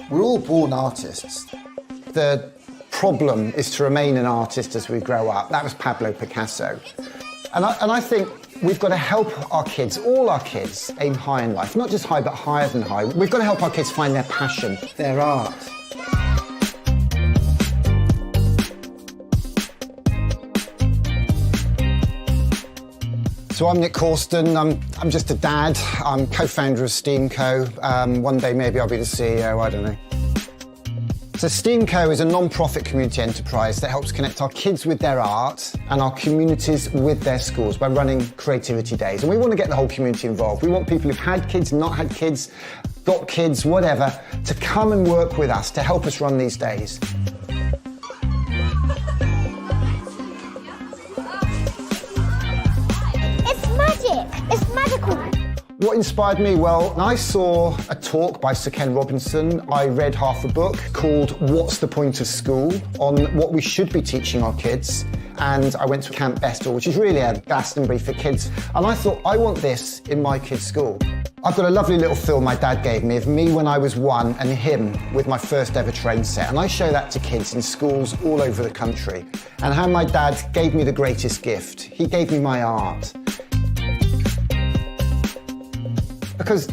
We're all born artists. The problem is to remain an artist as we grow up. That was Pablo Picasso. And I think we've got to help our kids, all our kids, aim high in life. Not just high, but higher than high. We've got to help our kids find their passion, their art. So I'm Nick Corsten, I'm just a dad, I'm co-founder of Steam Co. One day maybe I'll be the CEO, I don't know. So Steam Co is a non-profit community enterprise that helps connect our kids with their art and our communities with their schools by running creativity days. And we want to get the whole community involved. We want people who've had kids, not had kids, got kids, whatever, to come and work with us to help us run these days. It's magical. What inspired me? Well, I saw a talk by Sir Ken Robinson. I read half a book called What's the Point of School? On what we should be teaching our kids. And I went to Camp Bestel, which is really a Glastonbury for kids. And I thought, I want this in my kids' school. I've got a lovely little film my dad gave me of me when I was 1 and him with my first ever train set. And I show that to kids in schools all over the country. And how my dad gave me the greatest gift. He gave me my art. Because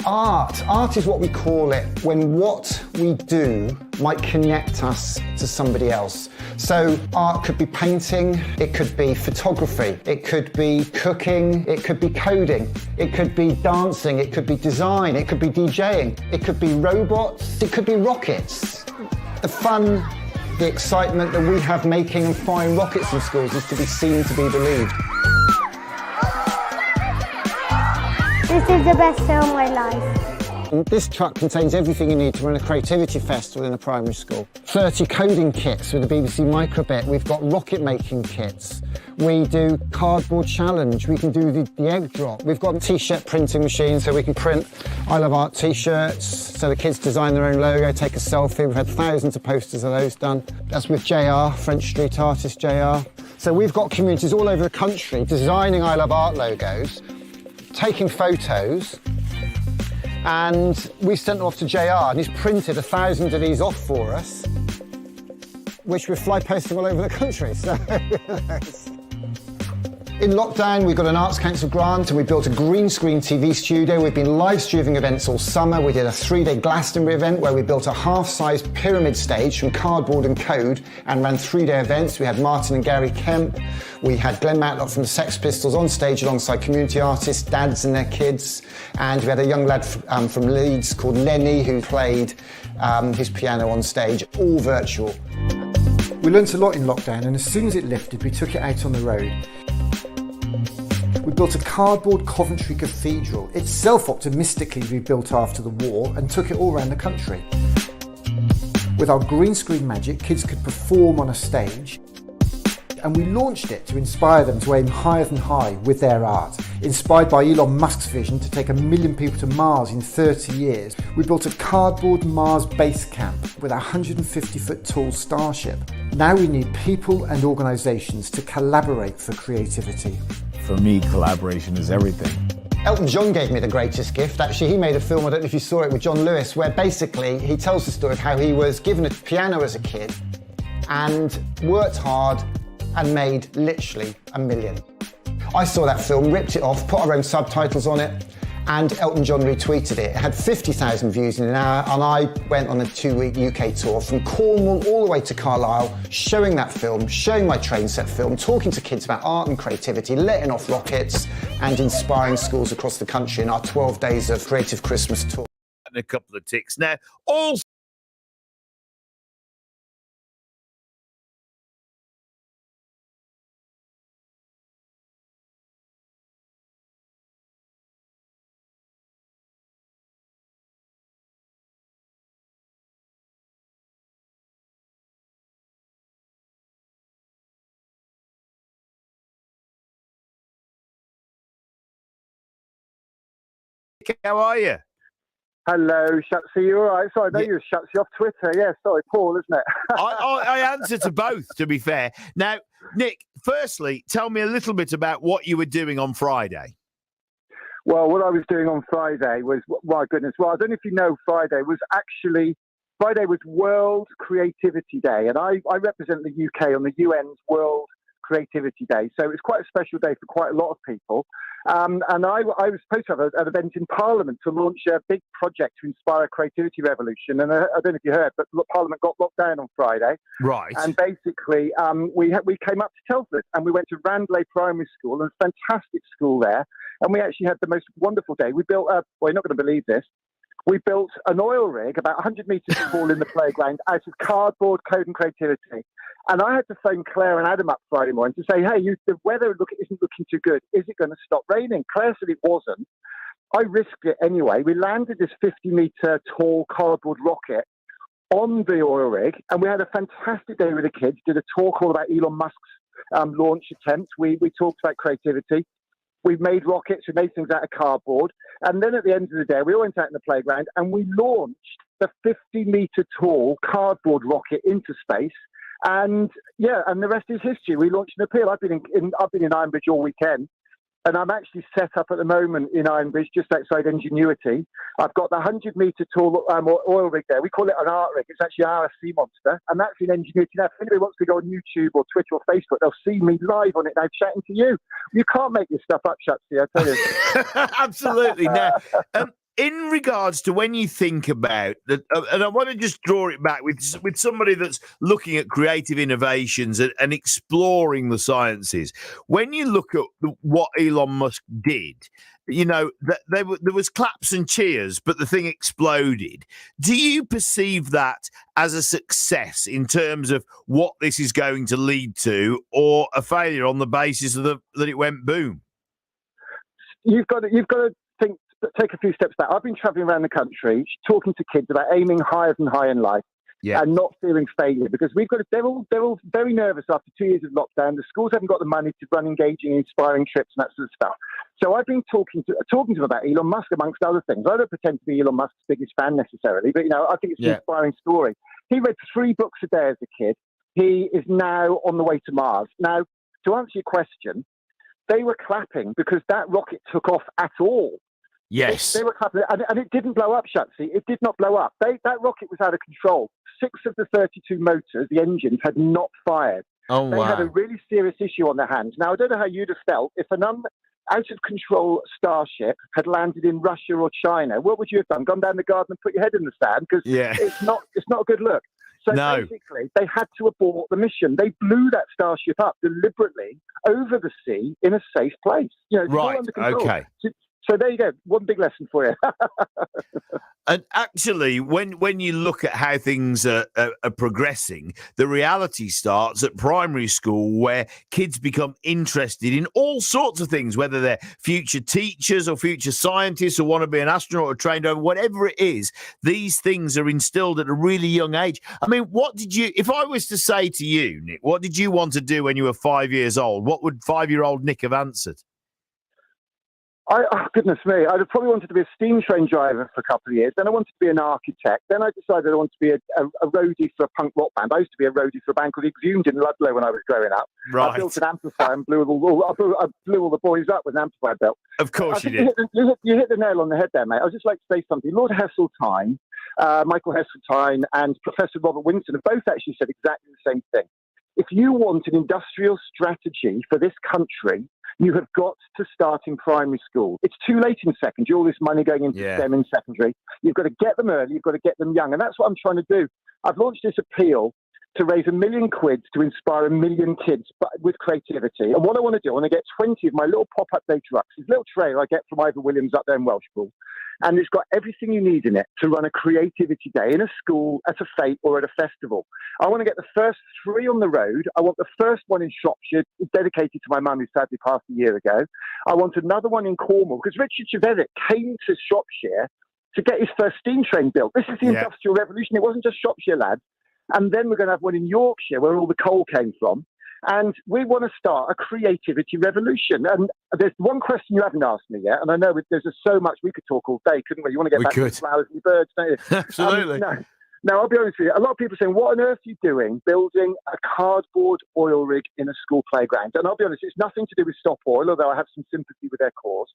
art is what we call it when what we do might connect us to somebody else. So art could be painting, it could be photography, it could be cooking, it could be coding, it could be dancing, it could be design, it could be DJing, it could be robots, it could be rockets. The fun, the excitement that we have making and firing rockets in schools is to be seen, to be believed. This is the best day of my life. This truck contains everything you need to run a creativity festival in a primary school. 30 coding kits with the BBC Microbit. We've got rocket making kits. We do cardboard challenge. We can do the egg drop. We've got a t-shirt printing machine so we can print I Love Art t-shirts. So the kids design their own logo, take a selfie. We've had thousands of posters of those done. That's with JR, French street artist JR. So we've got communities all over the country designing I Love Art logos, taking photos, and we sent them off to JR and he's printed 1,000 of these off for us, which we're fly posting all over the country. So in lockdown, we got an Arts Council grant and we built a green screen TV studio. We've been live streaming events all summer. We did a 3-day Glastonbury event where we built a half-size pyramid stage from cardboard and code and ran 3-day events. We had Martin and Gary Kemp. We had Glenn Matlock from the Sex Pistols on stage alongside community artists, dads and their kids. And we had a young lad from Leeds called Lenny who played his piano on stage, all virtual. We learnt a lot in lockdown, and as soon as it lifted, we took it out on the road. We built a cardboard Coventry Cathedral, itself optimistically rebuilt after the war, and took it all around the country. With our green screen magic, kids could perform on a stage, and we launched it to inspire them to aim higher than high with their art. Inspired by Elon Musk's vision to take 1 million people to Mars in 30 years, we built a cardboard Mars base camp with a 150-foot tall starship. Now we need people and organisations to collaborate for creativity. For me, collaboration is everything. Elton John gave me the greatest gift. Actually, he made a film, I don't know if you saw it, with John Lewis, where basically he tells the story of how he was given a piano as a kid and worked hard and made literally 1 million. I saw that film, ripped it off, put our own subtitles on it, and Elton John retweeted it. It had 50,000 views in an hour, and I went on a 2-week UK tour from Cornwall all the way to Carlisle, showing that film, showing my train set film, talking to kids about art and creativity, letting off rockets, and inspiring schools across the country in our 12 days of Creative Christmas tour. And a couple of ticks. Now, all how are you? Hello, Shatsy, you all right? Sorry, I know you're Shatsy off Twitter. Yeah, sorry, Paul, isn't it? I answer to both, to be fair. Now, Nick, firstly, tell me a little bit about what you were doing on Friday. Well, what I was doing on Friday was, my goodness, well, I don't know if you know, Friday was actually Friday was World Creativity Day, and I represent the UK on the UN's World Creativity Day. So it's quite a special day for quite a lot of people. And I was supposed to have an event in Parliament to launch a big project to inspire a creativity revolution. And I don't know if you heard, but Parliament got locked down on Friday. Right. And basically, we came up to Telford and we went to Randley Primary School, and a fantastic school there. And we actually had the most wonderful day. We built well, you're not going to believe this. We built an oil rig about 100 metres tall in the playground out of cardboard, code and creativity. And I had to phone Claire and Adam up Friday morning to say, hey, the weather isn't looking too good. Is it going to stop raining? Claire said it wasn't. I risked it anyway. We landed this 50-metre tall cardboard rocket on the oil rig, and we had a fantastic day with the kids, did a talk all about Elon Musk's launch attempt. We talked about creativity. We made rockets, we made things out of cardboard. And then at the end of the day, we all went out in the playground and we launched the 50-metre tall cardboard rocket into space. And and the rest is history. We launched an appeal. I've been in IRONBRIDGE all weekend, and I'm actually set up at the moment in IRONBRIDGE, just outside Ingenuity. I've got the 100-metre tall oil rig there. We call it an art rig. It's actually our sea monster, and that's in Ingenuity. Now, if anybody wants to go on YouTube or Twitter or Facebook, they'll see me live on it now chatting to you. You can't make this stuff up, Shutsy, I tell you. Absolutely. Now, in regards to when you think about that, and I want to just draw it back with somebody that's looking at creative innovations and exploring the sciences. When you look at what Elon Musk did, you know, there was claps and cheers, but the thing exploded. Do you perceive that as a success in terms of what this is going to lead to, or a failure on the basis of that it went boom? You've got to take a few steps back. I've been traveling around the country talking to kids about aiming higher and higher in life and not fearing failure, because they're all very nervous after 2 years of lockdown. The schools haven't got the money to run engaging, inspiring trips and that sort of stuff. So I've been talking to them about Elon Musk, amongst other things. I don't pretend to be Elon Musk's biggest fan necessarily, but I think it's an inspiring story. He read 3 books a day as a kid. He is now on the way to Mars. Now, to answer your question, they were clapping because that rocket took off at all. Yes. They were clapping, and it didn't blow up, Shutsy. It did not blow up. That rocket was out of control. 6 of the 32 motors, the engines, had not fired. Oh, they had a really serious issue on their hands. Now, I don't know how you'd have felt if an out-of-control starship had landed in Russia or China. What would you have done? Gone down the garden and put your head in the sand? Because it's not a good look. So basically, they had to abort the mission. They blew that starship up deliberately over the sea in a safe place. It's all under control. Okay. So there you go. One big lesson for you. And actually, when you look at how things are progressing, the reality starts at primary school, where kids become interested in all sorts of things, whether they're future teachers or future scientists or want to be an astronaut or trained over, whatever it is. These things are instilled at a really young age. I mean, if I was to say to you, Nick, what did you want to do when you were 5 years old? What would 5-year-old Nick have answered? Goodness me, I'd have probably wanted to be a steam train driver for a couple of years. Then I wanted to be an architect. Then I decided I wanted to be a roadie for a punk rock band. I used to be a roadie for a band called Exhumed in Ludlow when I was growing up. Right. I built an amplifier and blew all the boys up with an amplifier belt. Of course you did. You hit the nail on the head there, mate. I would just like to say something. Lord Heseltine, Michael Heseltine, and Professor Robert Winston have both actually said exactly the same thing. If you want an industrial strategy for this country, you have got to start in primary school. It's too late in secondary, all this money going into STEM in secondary. You've got to get them early, you've got to get them young. And that's what I'm trying to do. I've launched this appeal to raise £1 million to inspire 1 million kids with creativity. And what I want to do, I want to get 20 of my little pop-up day trucks, this little trailer I get from Ivor Williams up there in Welshpool. And it's got everything you need in it to run a creativity day in a school, at a fete, or at a festival. I want to get the first 3 on the road. I want the first one in Shropshire, dedicated to my mum who sadly passed a year ago. I want another one in Cornwall, because Richard Chevettick came to Shropshire to get his first steam train built. This is the Industrial Revolution. It wasn't just Shropshire lads. And then we're going to have one in Yorkshire, where all the coal came from. And we want to start a creativity revolution. And there's one question you haven't asked me yet, and I know there's just so much we could talk all day, couldn't we? You want to get back to the flowers and the birds, don't you? Absolutely. Now, I'll be honest with you. A lot of people are saying, what on earth are you doing building a cardboard oil rig in a school playground? And I'll be honest, it's nothing to do with Stop Oil, although I have some sympathy with their cause.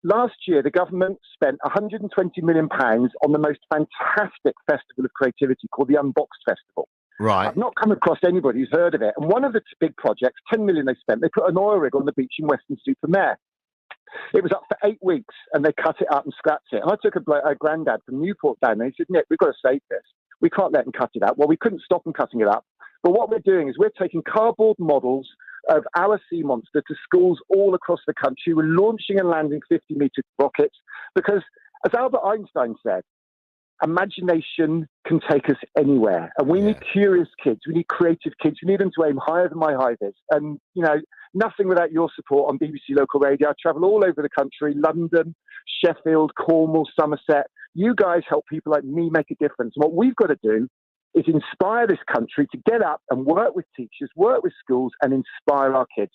last year, the government spent £120 million on the most fantastic festival of creativity called the Unboxed Festival. Right. I've not come across anybody who's heard of it. And one of the big projects, 10 million they spent, they put an oil rig on the beach in Weston-super-Mare. It was up for 8 weeks and they cut it up and scrapped it. And I took a granddad from Newport down there. He said, Nick, we've got to save this. We can't let them cut it up. Well, we couldn't stop them cutting it up. But what we're doing is we're taking cardboard models of our sea monster to schools all across the country. We're launching and landing 50-meter rockets because, as Albert Einstein said, imagination can take us anywhere. And we need curious kids. We need creative kids. We need them to aim higher than my high vis. And, you know, nothing without your support on BBC Local Radio. I travel all over the country, London, Sheffield, Cornwall, Somerset. You guys help people like me make a difference. And what we've got to do is inspire this country to get up and work with teachers, work with schools, and inspire our kids.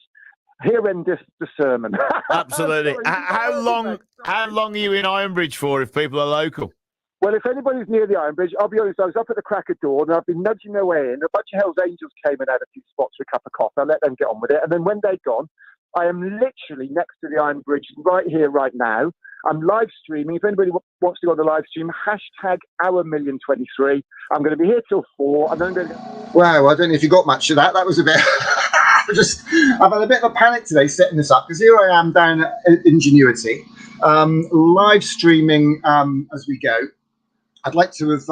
Here endeth the sermon. Absolutely. How long are you in Ironbridge for if people are local? Well, if anybody's near the Ironbridge, I'll be honest, I was up at the crack of dawn and I've been nudging their way in. A bunch of Hell's Angels came and had a few spots for a cup of coffee. I let them get on with it. And then when they'd gone, I am literally next to the Ironbridge right here, right now. I'm live streaming. If anybody wants to go on the live stream, hashtag #OurMillion23. I'm going to be here till 4. And then Wow, I don't know if you got much of that. That was a bit... I've had a bit of a panic today setting this up because here I am down at Ingenuity, live streaming as we go. I'd like to have...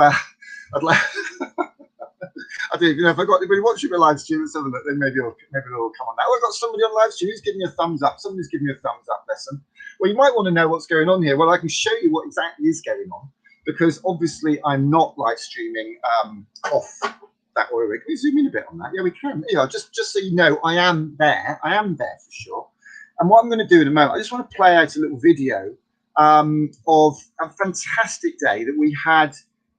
I do, you know, if I've got anybody watching my live stream or something, then maybe they'll come on now. I've got somebody on live stream who's giving me a thumbs up. Somebody's giving me a thumbs up, lesson. Well, you might want to know what's going on here. Well, I can show you what exactly is going on because obviously I'm not live streaming off that oil rig. Can we zoom in a bit on that? Yeah, we can. Yeah, just so you know, I am there. I am there for sure. And what I'm going to do in a moment, I just want to play out a little video of a fantastic day that we had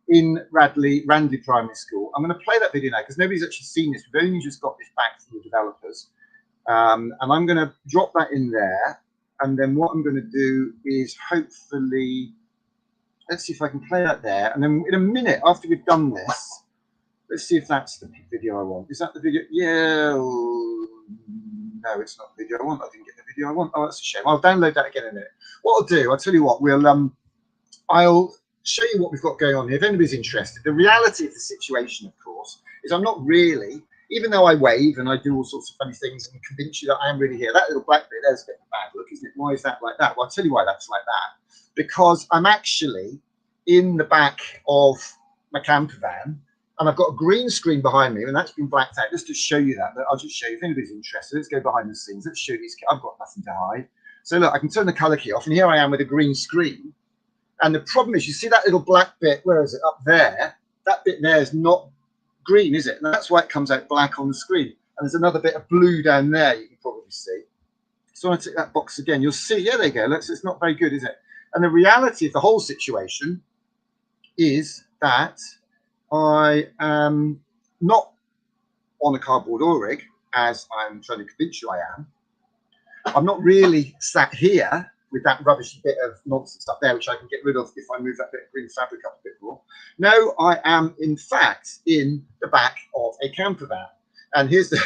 in Randy Primary School. I'm going to play that video now because nobody's actually seen this. We've only just got this back from the developers. And I'm going to drop that in there. And then what I'm going to do is hopefully, let's see if I can play that there. And then in a minute after we've done this, let's see if that's the video I want. Is that the video? Yeah. No, it's not the video I want. I didn't get the video I want. Oh, that's a shame. I'll download that again in a minute. What I'll do, I'll tell you what, I'll show you what we've got going on here if anybody's interested. The reality of the situation, of course, is I'm not really, even though I wave and I do all sorts of funny things and convince you that I am really here. That little black bit, there's a bit of a bad look, isn't it? Why is that like that? Well, I'll tell you why that's like that. Because I'm actually in the back of my camper van and I've got a green screen behind me and that's been blacked out just to show you that. But I'll just show you if anybody's interested. Let's go behind the scenes. Let's show these. I've got nothing to hide. So look, I can turn the color key off and here I am with a green screen. And the problem is, you see that little black bit, where is it, up there? That bit there is not green, is it? And that's why it comes out black on the screen. And there's another bit of blue down there you can probably see. So when I tick that box again, you'll see, yeah, there you go. It's not very good, is it? And the reality of the whole situation is that I am not on a cardboard oil rig, as I'm trying to convince you I am. I'm not really sat here with that rubbish bit of nonsense up there, which I can get rid of if I move that bit of green fabric up a bit more. No, I am, in fact, in the back of a camper van. And here's the...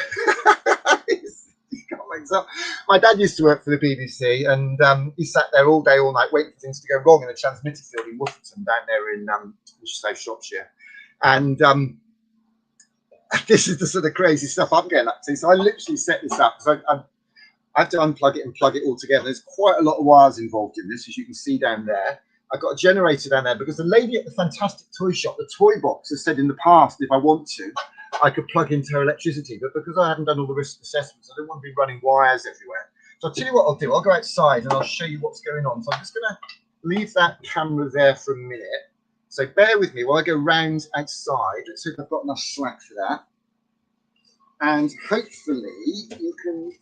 My dad used to work for the BBC, and he sat there all day, all night, waiting for things to go wrong in the transmitter field in Wooferton, down there in South Shropshire. And this is the sort of crazy stuff I'm getting up to. So I literally set this up because I have to unplug it and plug it all together. There's quite a lot of wires involved in this, as you can see down there. I've got a generator down there because the lady at the fantastic toy shop, the toy box, has said in the past, if I want to, I could plug into her electricity. But because I haven't done all the risk assessments, I don't want to be running wires everywhere. So I'll tell you what I'll do. I'll go outside and I'll show you what's going on. So I'm just going to leave that camera there for a minute. So bear with me while I go round outside. Let's see if I've got enough slack for that. And hopefully you can...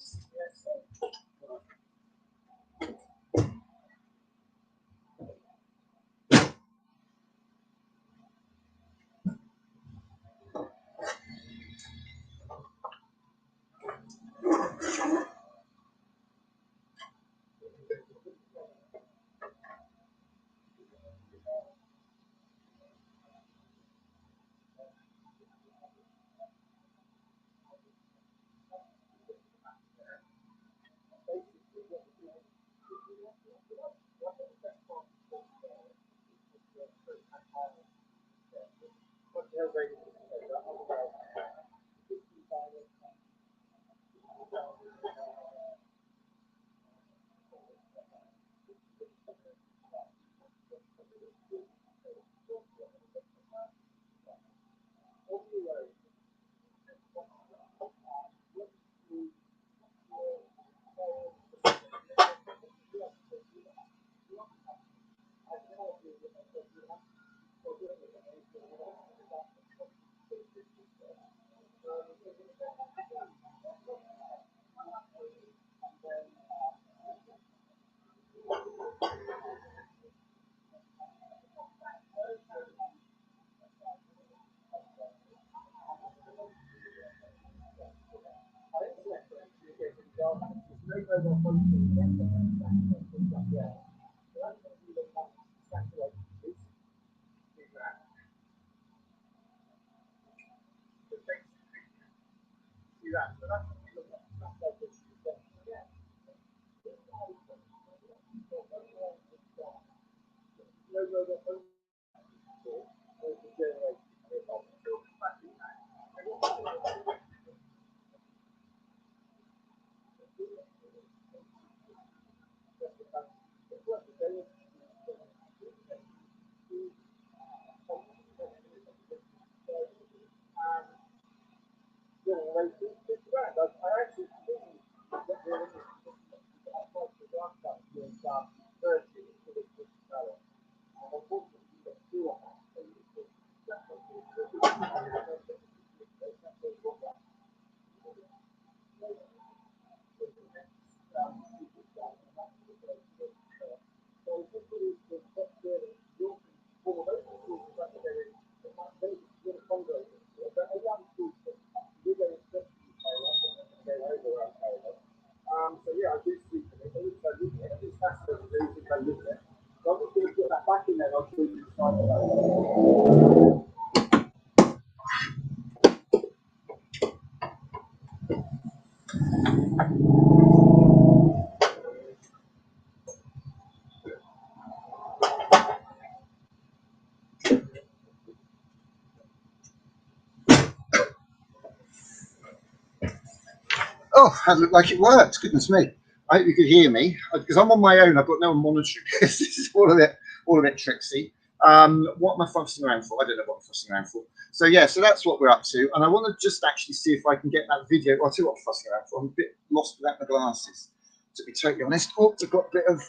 Oh, that looked like it worked. Goodness me. I hope you could hear me because I'm on my own. I've got no one monitoring this. This is all a bit tricksy. What am I fussing around for? I don't know what I'm fussing around for. So yeah, so that's what we're up to. And I want to just actually see if I can get that video. I'll tell you what I'm fussing around for. I'm a bit lost without my glasses, to be totally honest. Oh, I've got a bit of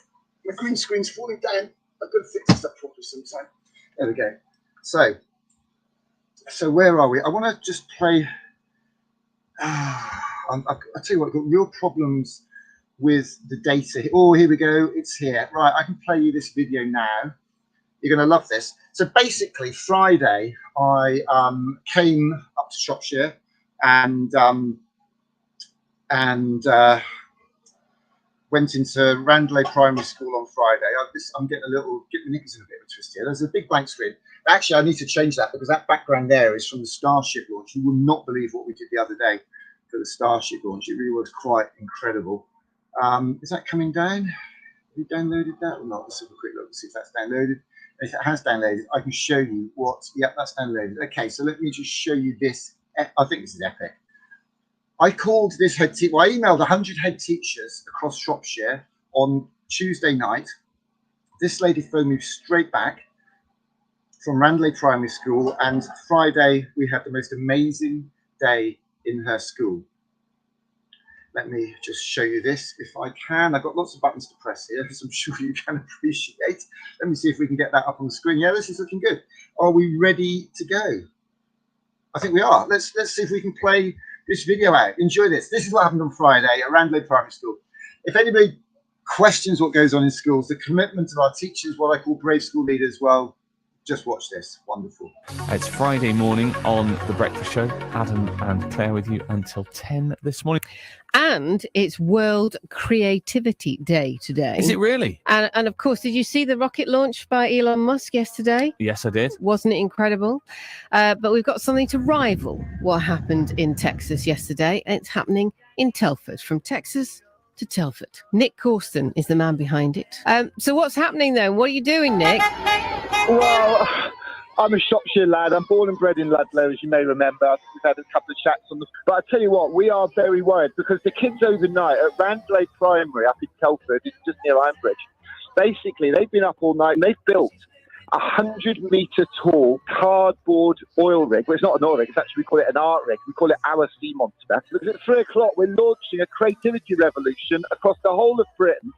my green screen's falling down. I've got to fix this up properly sometime. There we go. So where are we? I want to just play. I'll tell you what, I've got real problems with the data. Oh, here we go. It's here. Right, I can play you this video now. You're going to love this. So basically, Friday, I came up to Shropshire and went into Randley Primary School on Friday. I'm getting my knickers in a bit of a twist here. There's a big blank screen. Actually, I need to change that because that background there is from the Starship launch. You will not believe what we did the other day for the Starship launch. It really was quite incredible. Is that coming down? Have you downloaded that or not? Let's have a quick look and see if that's downloaded. If it has downloaded, I can show you what. Yep, that's downloaded. Okay, so let me just show you this. I think this is epic. I called this head teacher. Well, I emailed 100 head teachers across Shropshire on Tuesday night. This lady phoned me straight back from Randley Primary School, and Friday we had the most amazing day in her school. Let me just show you this if I can. I've got lots of buttons to press here, as I'm sure you can appreciate. Let me see if we can get that up on the screen. Yeah, this is looking good. Are we ready to go? I think we are. Let's see if we can play this video out. Enjoy this. This is what happened on Friday at Randley Primary School. If anybody questions what goes on in schools, the commitment of our teachers, what I call brave school leaders, well, just watch this. Wonderful. It's Friday morning on The Breakfast Show. Adam and Claire with you until 10 this morning. And it's World Creativity Day today. Is it really? And of course, did you see the rocket launch by Elon Musk yesterday? Yes, I did. Wasn't it incredible? But we've got something to rival what happened in Texas yesterday. It's happening in Telford, from Texas to Telford. Nick Corsten is the man behind it. So what's happening then? What are you doing, Nick? Well, I'm a Shropshire lad. I'm born and bred in Ludlow, as you may remember. We've had a couple of chats on the... But I tell you what, we are very worried because the kids overnight at Randley Primary up in Telford, it's just near IRONBRIDGE, basically, they've been up all night and they've built a 100-metre tall cardboard oil rig. Well, it's not an oil rig, it's actually, we call it an art rig. We call it our sea monster. Because at 3 o'clock, we're launching a creativity revolution across the whole of Britain,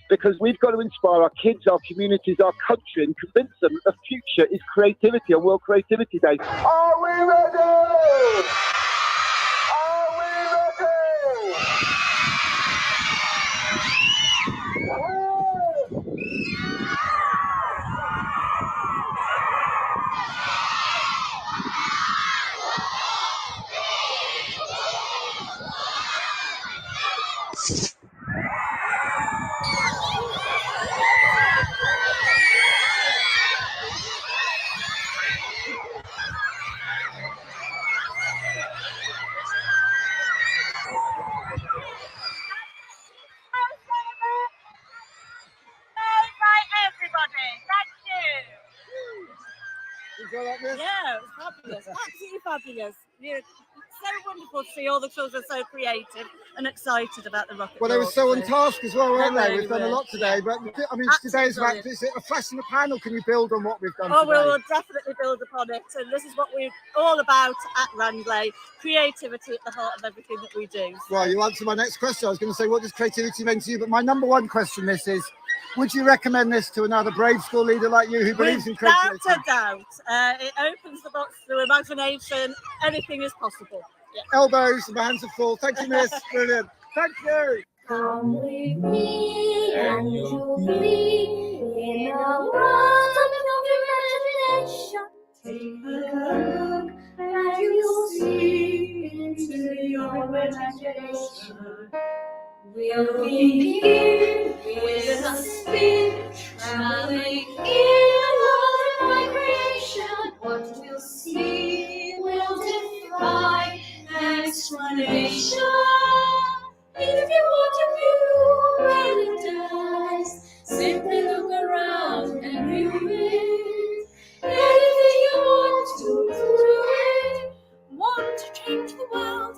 because we've got to inspire our kids, our communities, our country, and convince them that the future is creativity on World Creativity Day. Are we ready? Are we ready? Yeah, it was fabulous. Absolutely fabulous. Yeah, so wonderful to see all the children so creative and excited about the rocket. Well, they were so on task as well, weren't they? Really We've done a were. lot today, but I mean, today's about, is it a flash in the pan, or can you build on what we've done Oh, today? we will definitely build upon it. And this is what we're all about at Randley. Creativity at the heart of everything that we do. Well, you answered my next question. I was going to say, what does creativity mean to you? But my number one question, this is, would you recommend this to another brave school leader like you who believes in creativity? Without a doubt. It opens the box through imagination. Anything is possible. Yeah. Elbows, my hands are full. Thank you, miss. Brilliant. Thank you. Come with me and you'll be in a world of imagination. Take a look and you'll see into your imagination. We'll begin with a spin, traveling in a world of my creation. What we'll see will defy explanation. If you want a view of paradise, simply look around and view it. Anything you want to do it. Want to change the world?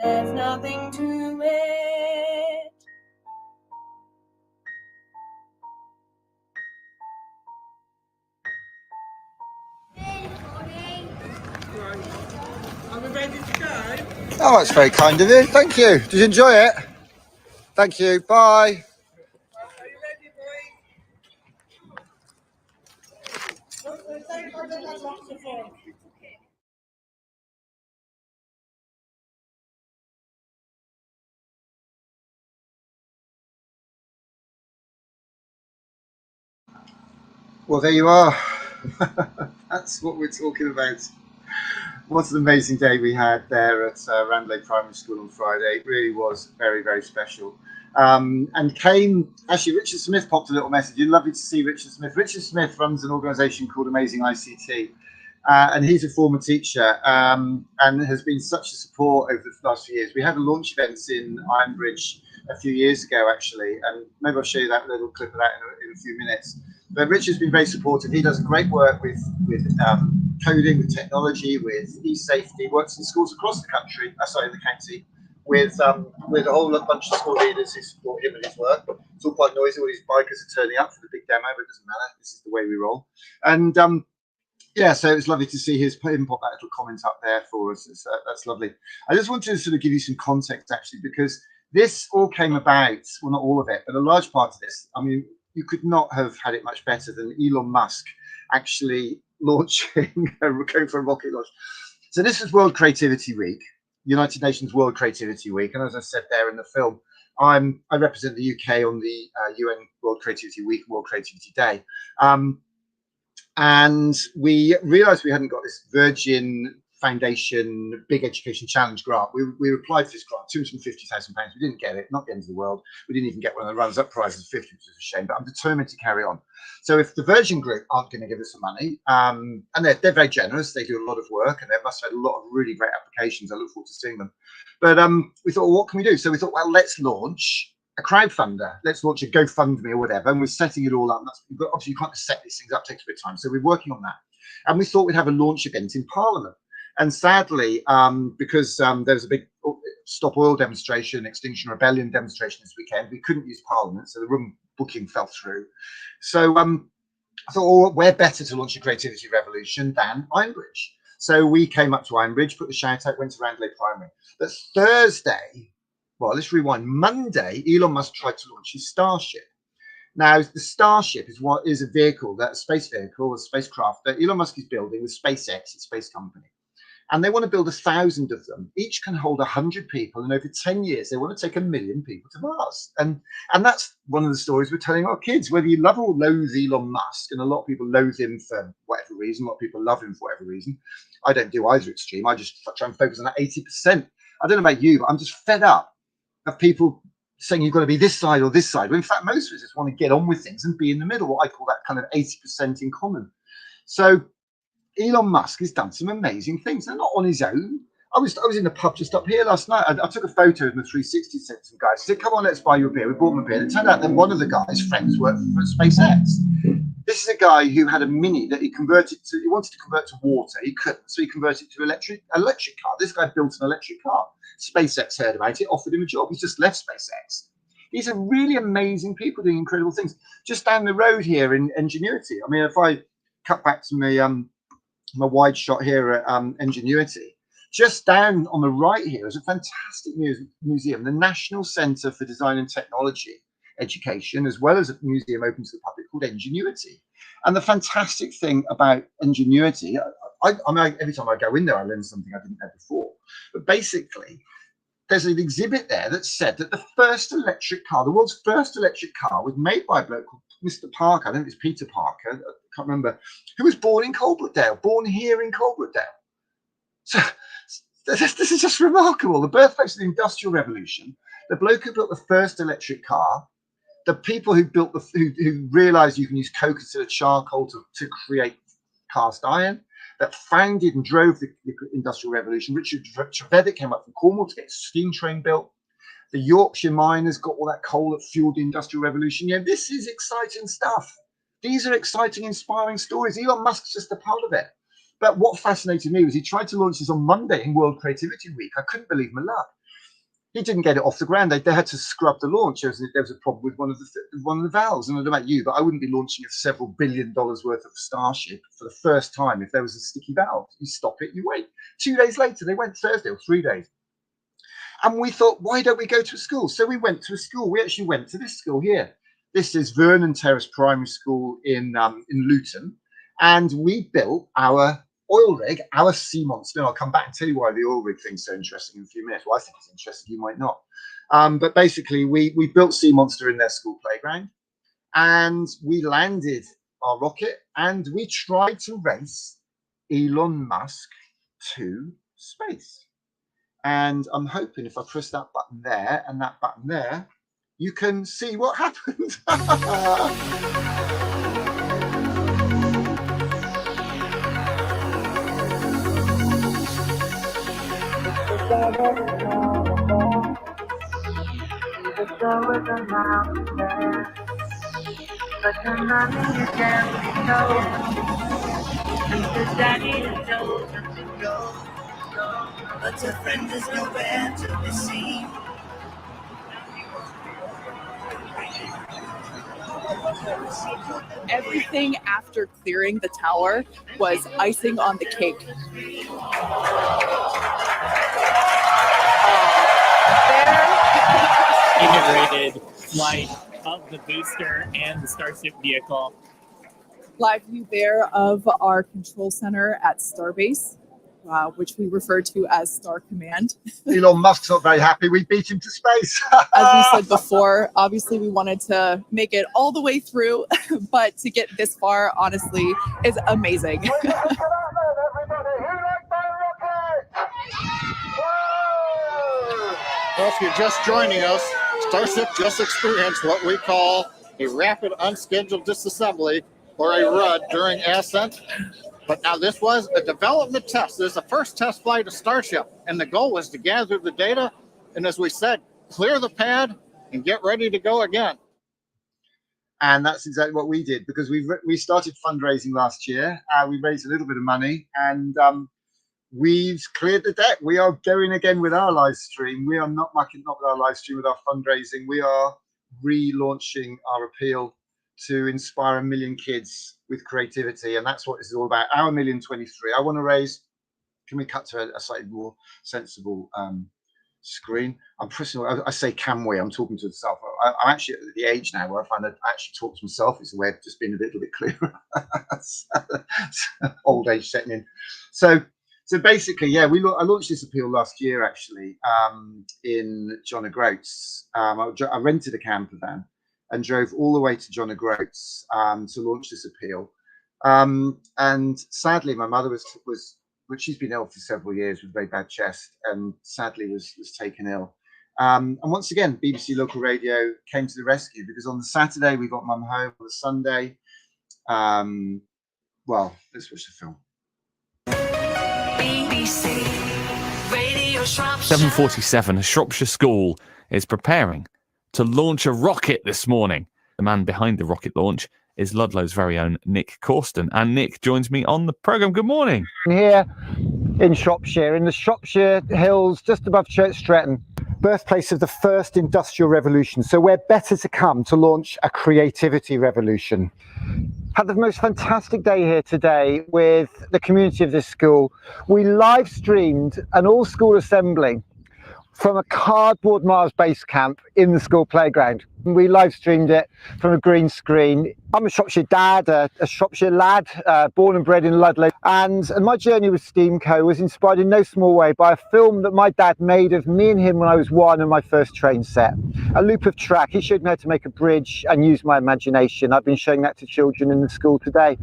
There's nothing to it. Are we ready to go? Oh, that's very kind of you. Thank you. Did you enjoy it? Thank you. Bye. Are you ready, boy? Well, there you are. That's what we're talking about. What an amazing day we had there at Randley Primary School on Friday. It really was very, very special. And came, actually, Richard Smith popped a little message. You'd lovely to see Richard Smith. Richard Smith runs an organisation called Amazing ICT. And he's a former teacher and has been such a support over the last few years. We had a launch event in IRONBRIDGE a few years ago, actually, and maybe I'll show you that little clip of that in a few minutes. But Richard's been very supportive. He does great work with coding, with technology, with e-safety, works in schools across the country, the county, with a whole bunch of school leaders who support him and his work. It's all quite noisy. All these bikers are turning up for the big demo, but it doesn't matter. This is the way we roll. And yeah, so it was lovely to see him pop that little comment up there for us. That's lovely. I just wanted to sort of give you some context, actually, because this all came about, well, not all of it, but a large part of this. I mean, you could not have had it much better than Elon Musk actually launching, going for a rocket launch. So this is World Creativity Week, United Nations World Creativity Week. And as I said there in the film, I represent the UK on the UN World Creativity Week, World Creativity Day. And we realized we hadn't got this Virgin Foundation Big Education Challenge grant. We applied for this grant, £250,000. We didn't get it, not the end of the world. We didn't even get one of the runners-up prizes of 50, which is a shame, but I'm determined to carry on. So if the Virgin Group aren't going to give us some money, and they're very generous, they do a lot of work, and they must have had a lot of really great applications. I look forward to seeing them. But we thought, well, what can we do? So we thought, well, let's launch a crowdfunder. Let's launch a GoFundMe or whatever. And we're setting it all up. But obviously, you can't set these things up. It takes a bit of time. So we're working on that. And we thought we'd have a launch event in Parliament. And sadly, because there was a big Stop Oil demonstration, Extinction Rebellion demonstration this weekend, we couldn't use Parliament, so the room booking fell through. So I thought, oh, where better to launch a creativity revolution than IRONBRIDGE? So we came up to IRONBRIDGE, put the shout out, went to Randley Primary. But Thursday, well, let's rewind. Monday, Elon Musk tried to launch his Starship. Now, the Starship is a vehicle, a space vehicle, a spacecraft that Elon Musk is building with SpaceX, its space company. And they want to build 1,000 of them. Each can hold 100 people. And over 10 years, they want to take 1 million people to Mars. And that's one of the stories we're telling our kids, whether you love or loathe Elon Musk. And a lot of people loathe him for whatever reason. A lot of people love him for whatever reason. I don't do either extreme. I just try and focus on that 80%. I don't know about you, but I'm just fed up of people saying you've got to be this side or this side. When in fact, most of us just want to get on with things and be in the middle, what I call that kind of 80% in common. So Elon Musk has done some amazing things. They're not on his own. I was in the pub just up here last night. I took a photo of the 360 sent some guys. Said, come on, let's buy you a beer. We bought him a beer. It turned out that one of the guy's friends worked for SpaceX. This is a guy who had a Mini that he wanted to convert to water. He couldn't, so he converted to electric car. This guy built an electric car. SpaceX heard about it, offered him a job. He's just left SpaceX. These are really amazing people doing incredible things. Just down the road here in Ingenuity. I mean, if I cut back to my wide shot here at Ingenuity, just down on the right here is a fantastic museum, the National Centre for Design and Technology Education, as well as a museum open to the public called Ingenuity. And the fantastic thing about Ingenuity, I mean, every time I go in there, I learn something I didn't know before. But basically, there's an exhibit there that said that the first electric car, the world's first electric car, was made by a bloke called Mr. Parker. I think it's Peter Parker. I can't remember. Who was born in Coalbrookdale, born here in Coalbrookdale. So this is just remarkable. The birthplace of the Industrial Revolution. The bloke who built the first electric car. The people who built who realised you can use coke instead of charcoal to create cast iron. That founded and drove the Industrial Revolution. Richard Trevedick came up from Cornwall to get a steam train built. The Yorkshire miners got all that coal that fueled the Industrial Revolution. Yeah, this is exciting stuff. These are exciting, inspiring stories. Elon Musk's just a part of it. But what fascinated me was he tried to launch this on Monday in World Creativity Week. I couldn't believe my luck. He didn't get it off the ground. They had to scrub the launch. There was a problem with one of the valves. And I don't know about you, but I wouldn't be launching a several $1 billion worth of Starship for the first time if there was a sticky valve. You stop it, you wait. 2 days later, they went Thursday or 3 days. And we thought, why don't we go to a school? So we went to a school. We actually went to this school here. This is Vernon Terrace Primary School in Luton. And we built our oil rig, our sea monster. And I'll come back and tell you why the oil rig thing's so interesting in a few minutes. Well, I think it's interesting, you might not. But basically, we built Sea Monster in their school playground, and we landed our rocket, and we tried to race Elon Musk to space. And I'm hoping if I press that button there and that button there, you can see what happened. But your friend is nowhere to be seen. Everything after clearing the tower was icing on the cake. Integrated flight of the booster and the Starship vehicle. Live view there of our control center at Starbase, which we refer to as Star Command. Elon Musk's not very happy. We beat him to space. As we said before, obviously we wanted to make it all the way through, but to get this far, honestly, is amazing. Well, if you're just joining us, Starship just experienced what we call a rapid unscheduled disassembly, or a RUD, during ascent. But now this was a development test. This is the first test flight of Starship, and the goal was to gather the data, and as we said, clear the pad and get ready to go again. And that's exactly what we did, because we started fundraising last year. We raised a little bit of money, and we've cleared the deck. We are going again with our live stream. We are not mucking up with our live stream, with our fundraising. We are relaunching our appeal to inspire 1 million kids with creativity, and that's what this is all about. Our 1,000,023. I want to raise. Can we cut to a slightly more sensible screen? I'm pressing. I say, can we? I'm talking to myself. I'm actually at the age now where I find that I actually talk to myself is a way of just being a little bit clearer. Old age setting in. So basically, yeah, I launched this appeal last year, actually, in John O'Groats. I rented a camper van and drove all the way to John O'Groats to launch this appeal. And sadly, my mother was but she's been ill for several years with a very bad chest, and sadly was taken ill. And once again, BBC Local Radio came to the rescue, because on the Saturday we got Mum home. On the Sunday, well, let's watch the film. BBC Radio Shropshire. 7:47. A Shropshire school is preparing to launch a rocket this morning. The man behind the rocket launch is Ludlow's very own Nick Corsten. And Nick joins me on the programme. Good morning. Here in Shropshire, in the Shropshire Hills, just above Church Stretton, birthplace of the first industrial revolution. So we're better to come to launch a creativity revolution. Had the most fantastic day here today with the community of this school. We live streamed an all-school assembly from a cardboard Mars base camp in the school playground. We live streamed it from a green screen. I'm a Shropshire dad, a Shropshire lad, born and bred in Ludlow. And my journey with Steamco was inspired in no small way by a film that my dad made of me and him when I was 1 and my first train set. A loop of track. He showed me how to make a bridge and use my imagination. I've been showing that to children in the school today.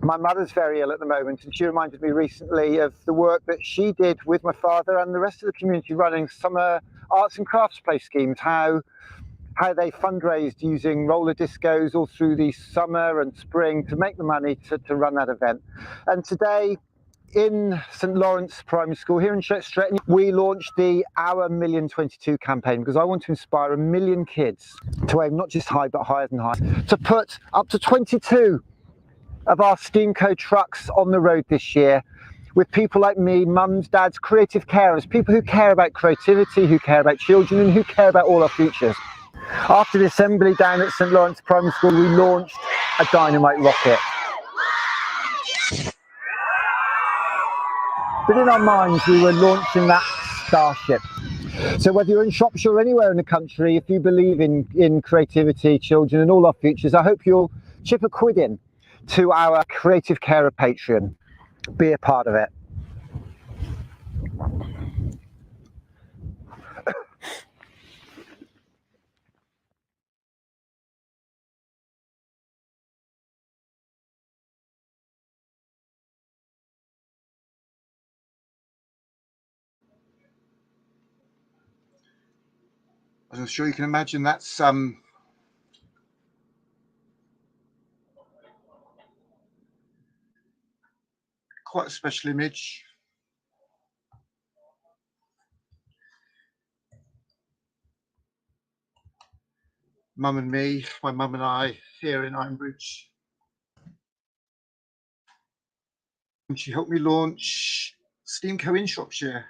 My mother's very ill at the moment, and she reminded me recently of the work that she did with my father and the rest of the community running summer arts and crafts play schemes, how they fundraised using roller discos all through the summer and spring to make the money to run that event. And today in St Lawrence Primary School here in Church Stretton, we launched the Our 1,000,022 campaign, because I want to inspire 1 million kids to aim not just high but higher than high, to put up to 22 of our Steamco trucks on the road this year, with people like me, mums, dads, creative carers, people who care about creativity, who care about children, and who care about all our futures. After the assembly down at St Lawrence Primary School, we launched a dynamite rocket. But in our minds, we were launching that starship. So whether you're in Shropshire or anywhere in the country, if you believe in creativity, children, and all our futures, I hope you'll chip a quid in to our Creative Carer Patreon. Be a part of it. As I'm sure you can imagine, that's quite a special image. Mum and me, my mum and I, here in IRONBRIDGE. And she helped me launch Steamco in Shropshire.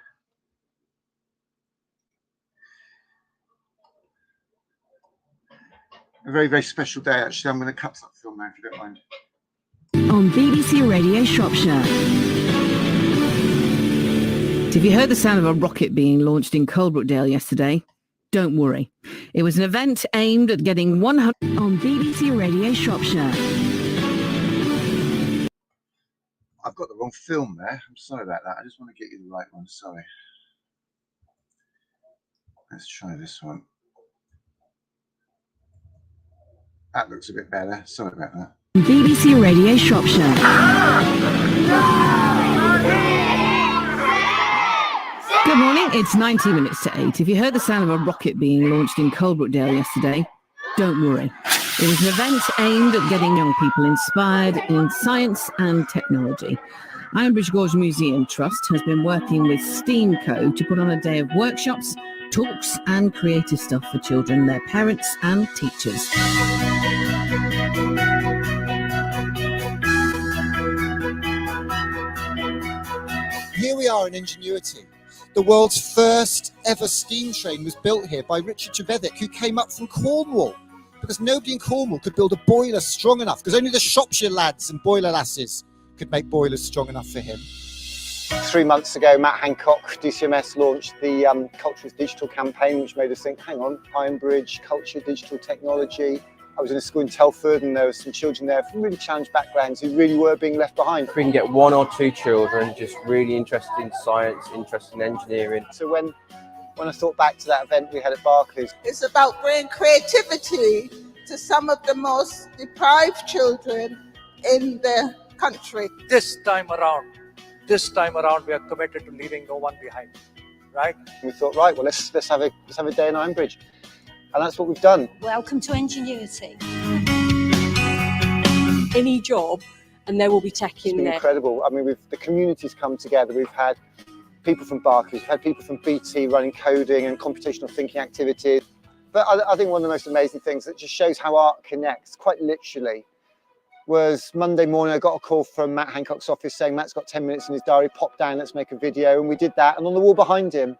A very, very special day, actually. I'm going to cut that film now, if you don't mind. On BBC Radio Shropshire. Have you heard the sound of a rocket being launched in Coalbrookdale yesterday? Don't worry. It was an event aimed at getting 100 on BBC Radio Shropshire. I've got the wrong film there. I'm sorry about that. I just want to get you the right one. Sorry. Let's try this one. That looks a bit better. Sorry about that. BBC Radio Shropshire. Good morning. It's 19 minutes to 8. If you heard the sound of a rocket being launched in Coalbrookdale yesterday, don't worry. It was an event aimed at getting young people inspired in science and technology. IRONBRIDGE Gorge Museum Trust has been working with Steamco to put on a day of workshops, talks and creative stuff for children, their parents and teachers. Here we are in Ingenuity. The world's first ever steam train was built here by Richard Trevithick, who came up from Cornwall, because nobody in Cornwall could build a boiler strong enough, because only the Shropshire lads and boiler lasses could make boilers strong enough for him. 3 months ago, Matt Hancock, DCMS, launched the Culture is Digital campaign, which made us think, hang on, IRONBRIDGE, culture, digital technology. I was in a school in Telford and there were some children there from really challenged backgrounds who really were being left behind. We can get 1 or 2 children just really interested in science, interested in engineering. So when I thought back to that event we had at Barclays. It's about bringing creativity to some of the most deprived children in the country. This time around, we are committed to leaving no one behind, right? And we thought, right, well, let's have a day in IRONBRIDGE. And that's what we've done. Welcome to Ingenuity. Any job, and there will be tech in there. Incredible. I mean, the community's come together. We've had people from Barclays, we've had people from BT running coding and computational thinking activities. But I think one of the most amazing things that just shows how art connects, quite literally, was Monday morning I got a call from Matt Hancock's office saying Matt's got 10 minutes in his diary, pop down, let's make a video. And we did that. And on the wall behind him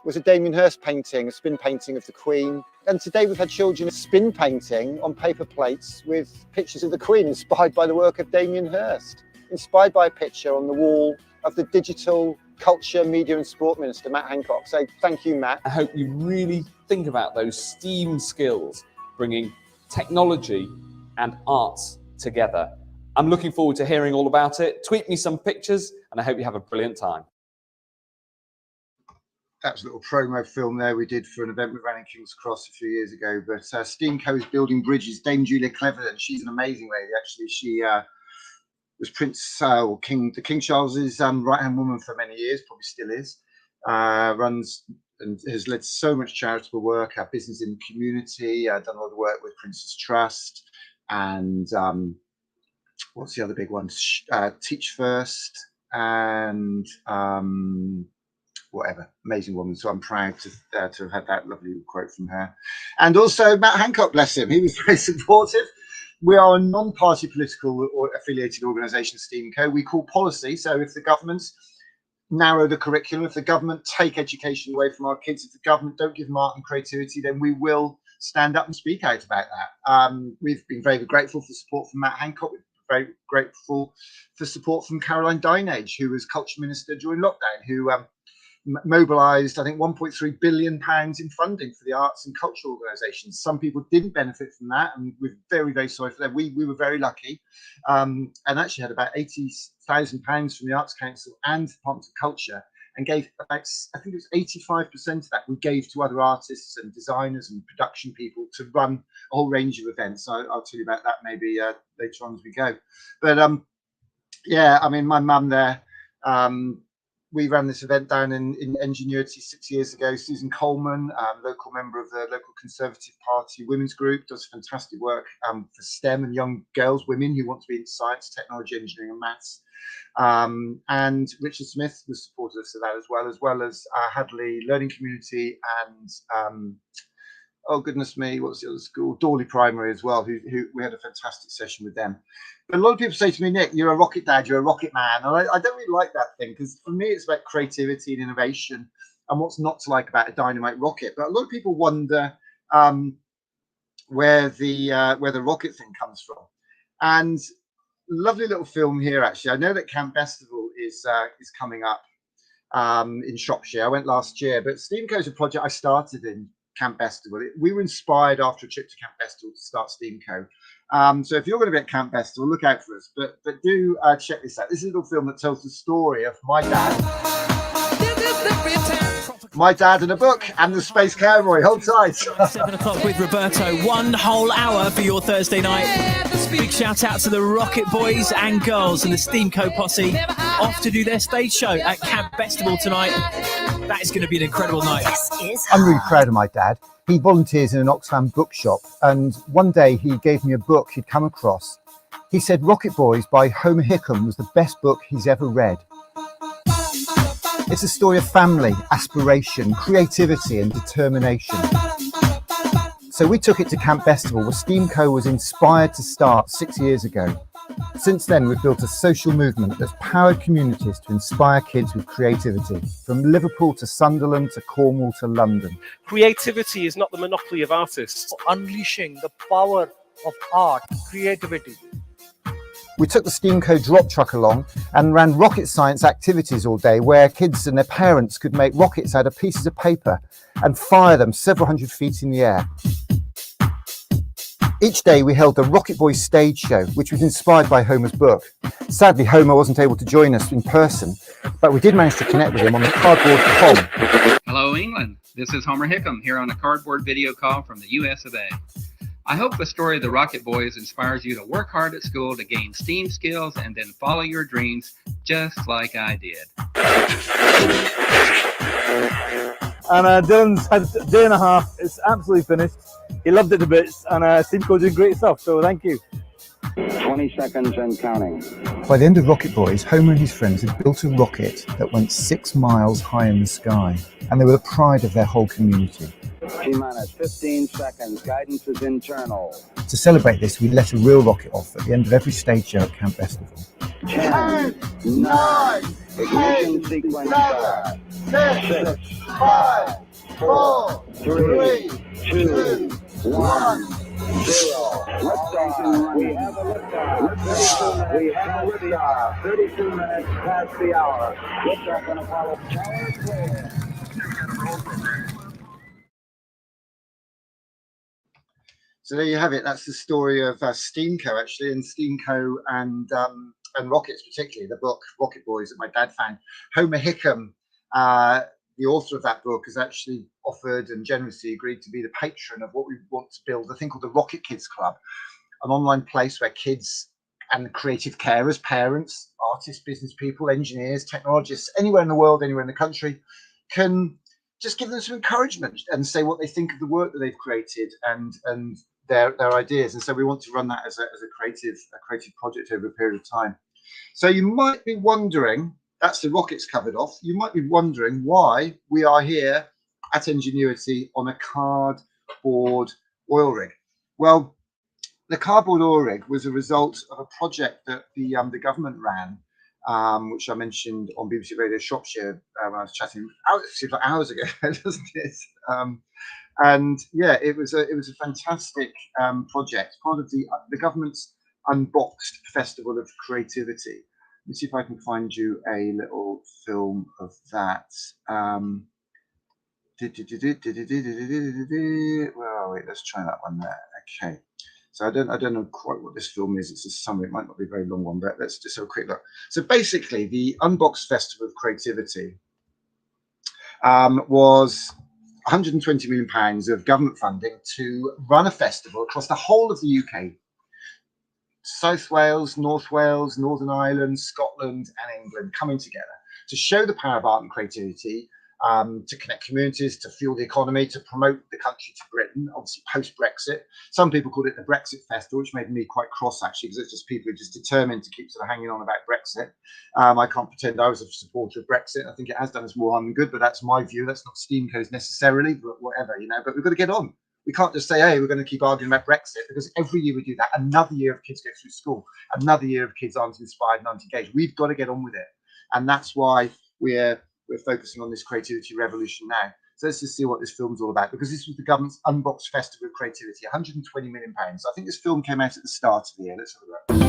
was a Damien Hirst painting, a spin painting of the Queen. And today we've had children spin painting on paper plates with pictures of the Queen, inspired by the work of Damien Hirst, inspired by a picture on the wall of the Digital, Culture, Media and Sport Minister, Matt Hancock. So thank you, Matt. I hope you really think about those STEAM skills, bringing technology and arts together. I'm looking forward to hearing all about it. Tweet me some pictures and I hope you have a brilliant time. That was a little promo film there we did for an event we ran in King's Cross a few years ago. But Steamco is building bridges. Dame Julia Cleverton, she's an amazing lady. Actually, she was King Charles's right-hand woman for many years, probably still is. Runs and has led so much charitable work, business in the community, done a lot of work with Prince's Trust, and what's the other big one? Teach First, and whatever, amazing woman. So I'm proud to have had that lovely quote from her. And also Matt Hancock, bless him, he was very supportive. We are a non-party political or affiliated organisation, Steamco. We call policy. So if the government narrow the curriculum, if the government take education away from our kids, if the government don't give them art and creativity, then we will stand up and speak out about that. We've been very grateful for support from Matt Hancock. We're very grateful for support from Caroline Dinenage, who was Culture Minister during lockdown, who mobilised, I think, £1.3 billion in funding for the arts and cultural organisations. Some people didn't benefit from that, and we're very, very sorry for that. We were very lucky, and actually had about £80,000 from the Arts Council and Department of Culture, and gave about, I think it was 85% of that we gave to other artists and designers and production people to run a whole range of events. I'll tell you about that maybe later on as we go. But yeah, I mean, my mum there, we ran this event down in Ingenuity 6 years ago. Susan Coleman, local member of the local Conservative Party women's group, does fantastic work for STEM and young girls, women who want to be in science, technology, engineering and maths. And Richard Smith was supportive of that, as well as Hadley Learning Community and oh goodness me, what's the other school? Dawley Primary as well, who we had a fantastic session with them. But a lot of people say to me, Nick, you're a rocket dad, you're a rocket man. And I don't really like that thing, because for me, it's about creativity and innovation and what's not to like about a dynamite rocket. But a lot of people wonder where the rocket thing comes from. And lovely little film here, actually. I know that Camp Festival is coming up in Shropshire. I went last year, but Steamco is a project I started in Camp Festival. We were inspired after a trip to Camp Festival to start Steamco. So if you're going to be at Camp Festival, look out for us. But do check this out. This is a little film that tells the story of my dad and a book and the Space Cowboy. Hold tight. 7 o'clock with Roberto. 1 whole hour for your Thursday night. Big shout out to the Rocket Boys and Girls and the Steamco posse off to do their stage show at Camp Festival tonight. That is going to be an incredible night. I'm really proud of my dad. He volunteers in an Oxfam bookshop, and one day he gave me a book he'd come across. He said Rocket Boys by Homer Hickam was the best book he's ever read. It's a story of family, aspiration, creativity and determination. So we took it to Camp Festival, where Steamco was inspired to start 6 years ago. Since then, we've built a social movement that's powered communities to inspire kids with creativity, from Liverpool to Sunderland to Cornwall to London. Creativity is not the monopoly of artists. Unleashing the power of art, creativity. We took the Steamco drop truck along and ran rocket science activities all day, where kids and their parents could make rockets out of pieces of paper and fire them several hundred feet in the air. Each day we held the Rocket Boys stage show, which was inspired by Homer's book. Sadly, Homer wasn't able to join us in person, but we did manage to connect with him on the cardboard comm. Hello, England. This is Homer Hickam here on a cardboard video call from the US of A. I hope the story of the Rocket Boys inspires you to work hard at school to gain STEAM skills and then follow your dreams just like I did. And Dylan's had a day and a half. It's absolutely finished. He loved it to bits, and Steamco doing great stuff, so thank you. 20 seconds and counting. By the end of Rocket Boys, Homer and his friends had built a rocket that went 6 miles high in the sky, and they were the pride of their whole community. T-minus 15 seconds. Guidance is internal. To celebrate this, we let a real rocket off at the end of every stage show at Camp Festival. 10, 9, ignition sequence start. 6, 5, 4, 3, 2, 1, 0. Liftoff. We have a liftoff. We have a liftoff. 32 minutes past the hour. Liftoff on Apollo. Tower clear. So there you have it. That's the story of Steamco, actually, and Steamco and rockets, particularly the book Rocket Boys that my dad found. Homer Hickam, the author of that book, has actually offered and generously agreed to be the patron of what we want to build, a thing called the Rocket Kids Club, an online place where kids and creative carers, parents, artists, business people, engineers, technologists, anywhere in the world, anywhere in the country, can just give them some encouragement and say what they think of the work that they've created and their ideas. And so we want to run that as a creative project over a period of time. So you might be wondering, that's the rockets covered off, you might be wondering why we are here at Ingenuity on a cardboard oil rig. Well, the cardboard oil rig was a result of a project that the government ran, which I mentioned on BBC Radio Shropshire when I was chatting. It seems like hours ago, doesn't it? And yeah, it was a fantastic project, part of the government's Unboxed Festival of Creativity. Let me see if I can find you a little film of that. Well, wait, let's try that one there. Okay. So I don't know quite what this film is. It's a summary. It might not be a very long one, but let's just have a quick look. So basically, the Unboxed Festival of Creativity was £120 million of government funding to run a festival across the whole of the UK. South Wales, North Wales, Northern Ireland, Scotland and England coming together to show the power of art and creativity, to connect communities, to fuel the economy, to promote the country to Britain, obviously post-Brexit. Some people called it the Brexit Festival, which made me quite cross, actually, because it's just people who are just determined to keep sort of hanging on about Brexit. I can't pretend I was a supporter of Brexit. I think it has done us more harm than good, but that's my view. That's not Steamco's necessarily, but whatever, you know, but we've got to get on. We can't just say, hey, we're going to keep arguing about Brexit, because every year we do that, another year of kids go through school, another year of kids aren't inspired and aren't engaged. We've got to get on with it. And that's why we're focusing on this creativity revolution now. So let's just see what this film's all about, because this was the government's Unboxed Festival of Creativity, £120 million. I think this film came out at the start of the year. Let's have a look.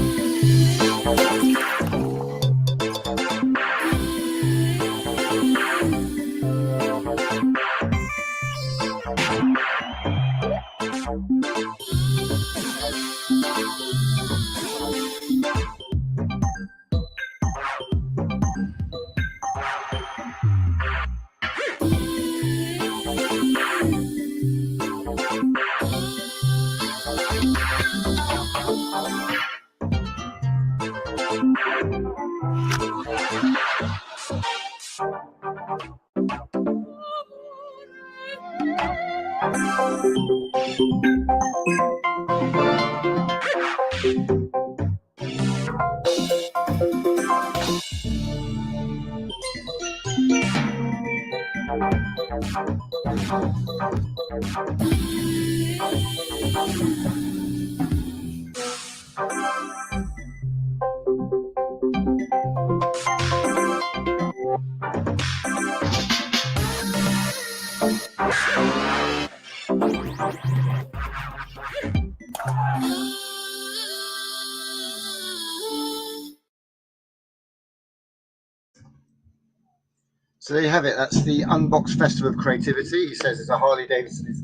So there you have it. That's the Unboxed Festival of Creativity. He says there's a Harley Davidson is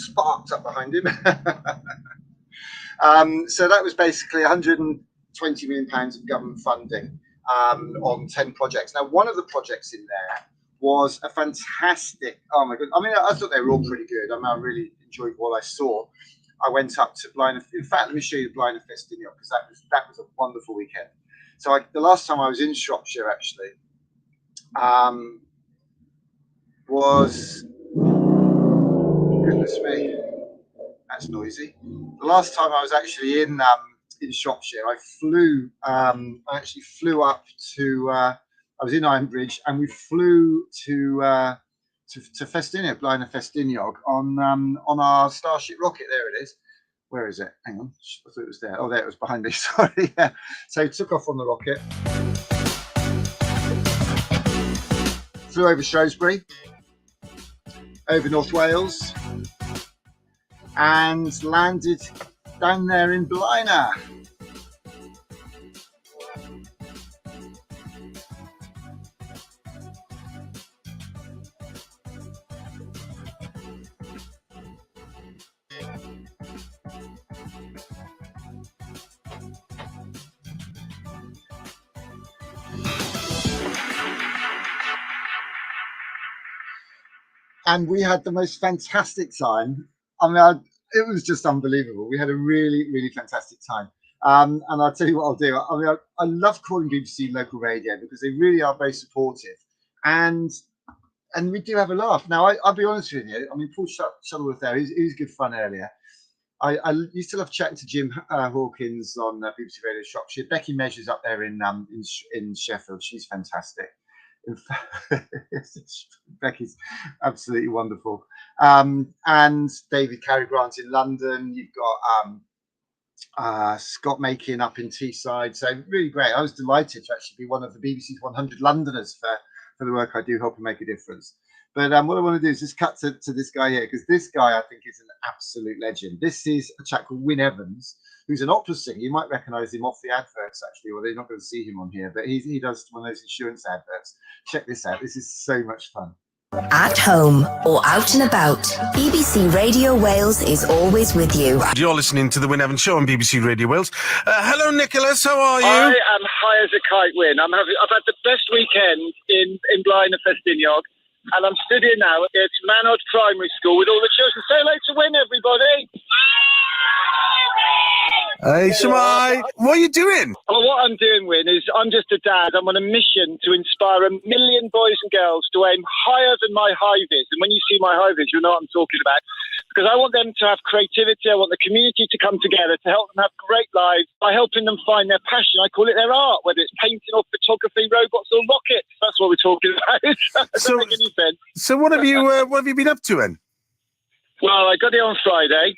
sparked up behind him. So that was basically £120 million of government funding on 10 projects. Now, one of the projects in there was a fantastic, oh my God, I mean, I thought they were all pretty good. I mean, I really enjoyed what I saw. I went up to Blind, in fact, let me show you Blind Festiniog, because that was a wonderful weekend. So the last time I was in Shropshire, actually, was, goodness me, that's noisy. The last time I was actually in Shropshire, I actually flew up to, I was in Ironbridge, and we flew to Festiniog, Blind Festiniog, on our Starship rocket. There it is. Where is it? Hang on, I thought it was there. Oh, there it was behind me. Sorry. Yeah. So took off on the rocket, flew over Shrewsbury, over North Wales, and landed down there in Blaena. And we had the most fantastic time. I mean, it was just unbelievable. We had a really, really fantastic time. And I'll tell you what I'll do. I mean, I love calling BBC local radio because they really are very supportive. And we do have a laugh. Now, I'll be honest with you. I mean, Paul Shuttleworth there, he was good fun earlier. I used to love chatting to Jim Hawkins on BBC Radio Shropshire. Becky Measures up there in Sheffield. She's fantastic. In fact, Becky's absolutely wonderful. And David Carey-Grant in London. You've got Scott Makin up in Teesside. So really great. I was delighted to actually be one of the BBC's 100 Londoners for the work I do, helping make a difference. But what I want to do is just cut to this guy here, because this guy I think is an absolute legend. This is a chap called Wyn Evans, who's an opera singer. You might recognise him off the adverts, actually, or they're not going to see him on here, but he does one of those insurance adverts. Check this out. This is so much fun. At home or out and about, BBC Radio Wales is always with you. You're listening to the Wyn Evans Show on BBC Radio Wales. Hello, Nicholas. How are you? I am high as a kite, Wyn. I've had the best weekend in Blaena Festiniog, and I'm stood here now at Manod Primary School with all the children. Say hello to Wyn, everybody. Hey, Shemai. What are you doing? Well, what I'm doing, Wyn, is I'm just a dad. I'm on a mission to inspire 1 million boys and girls to aim higher than my high vis. And when you see my high vis, you'll know what I'm talking about. Because I want them to have creativity. I want the community to come together to help them have great lives by helping them find their passion. I call it their art, whether it's painting or photography, robots or rockets. That's what we're talking about. Doesn't make any sense. So what have you been up to then? Well, I got here on Friday.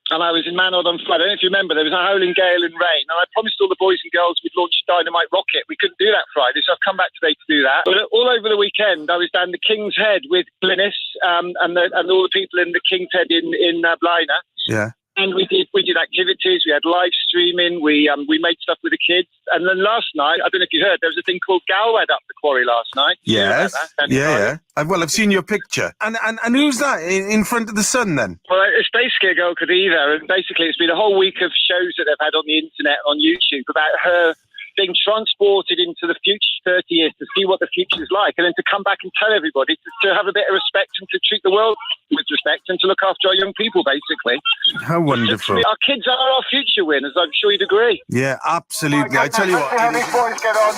And I was in Manod on Friday. I don't know if you remember, there was a howling gale and rain. And I promised all the boys and girls we'd launch a dynamite rocket. We couldn't do that Friday, so I've come back today to do that. But all over the weekend, I was down the King's Head with Glynis and all the people in the King's Head in Blaena. Yeah. And we did activities. We had live streaming. We made stuff with the kids. And then last night, I don't know if you heard, there was a thing called Galwad up the quarry last night. Yes. Yeah. Well, I've seen your picture. And who's that in front of the sun then? Well, it's basically a girl called Eva, and basically it's been a whole week of shows that they've had on the internet, on YouTube, about her being transported into the future 30 years to see what the future is like, and then to come back and tell everybody to have a bit of respect and to treat the world with respect and to look after our young people, basically. How wonderful. Our kids are our future, winners, I'm sure you'd agree. Yeah, absolutely. I tell you what. How these boys get on?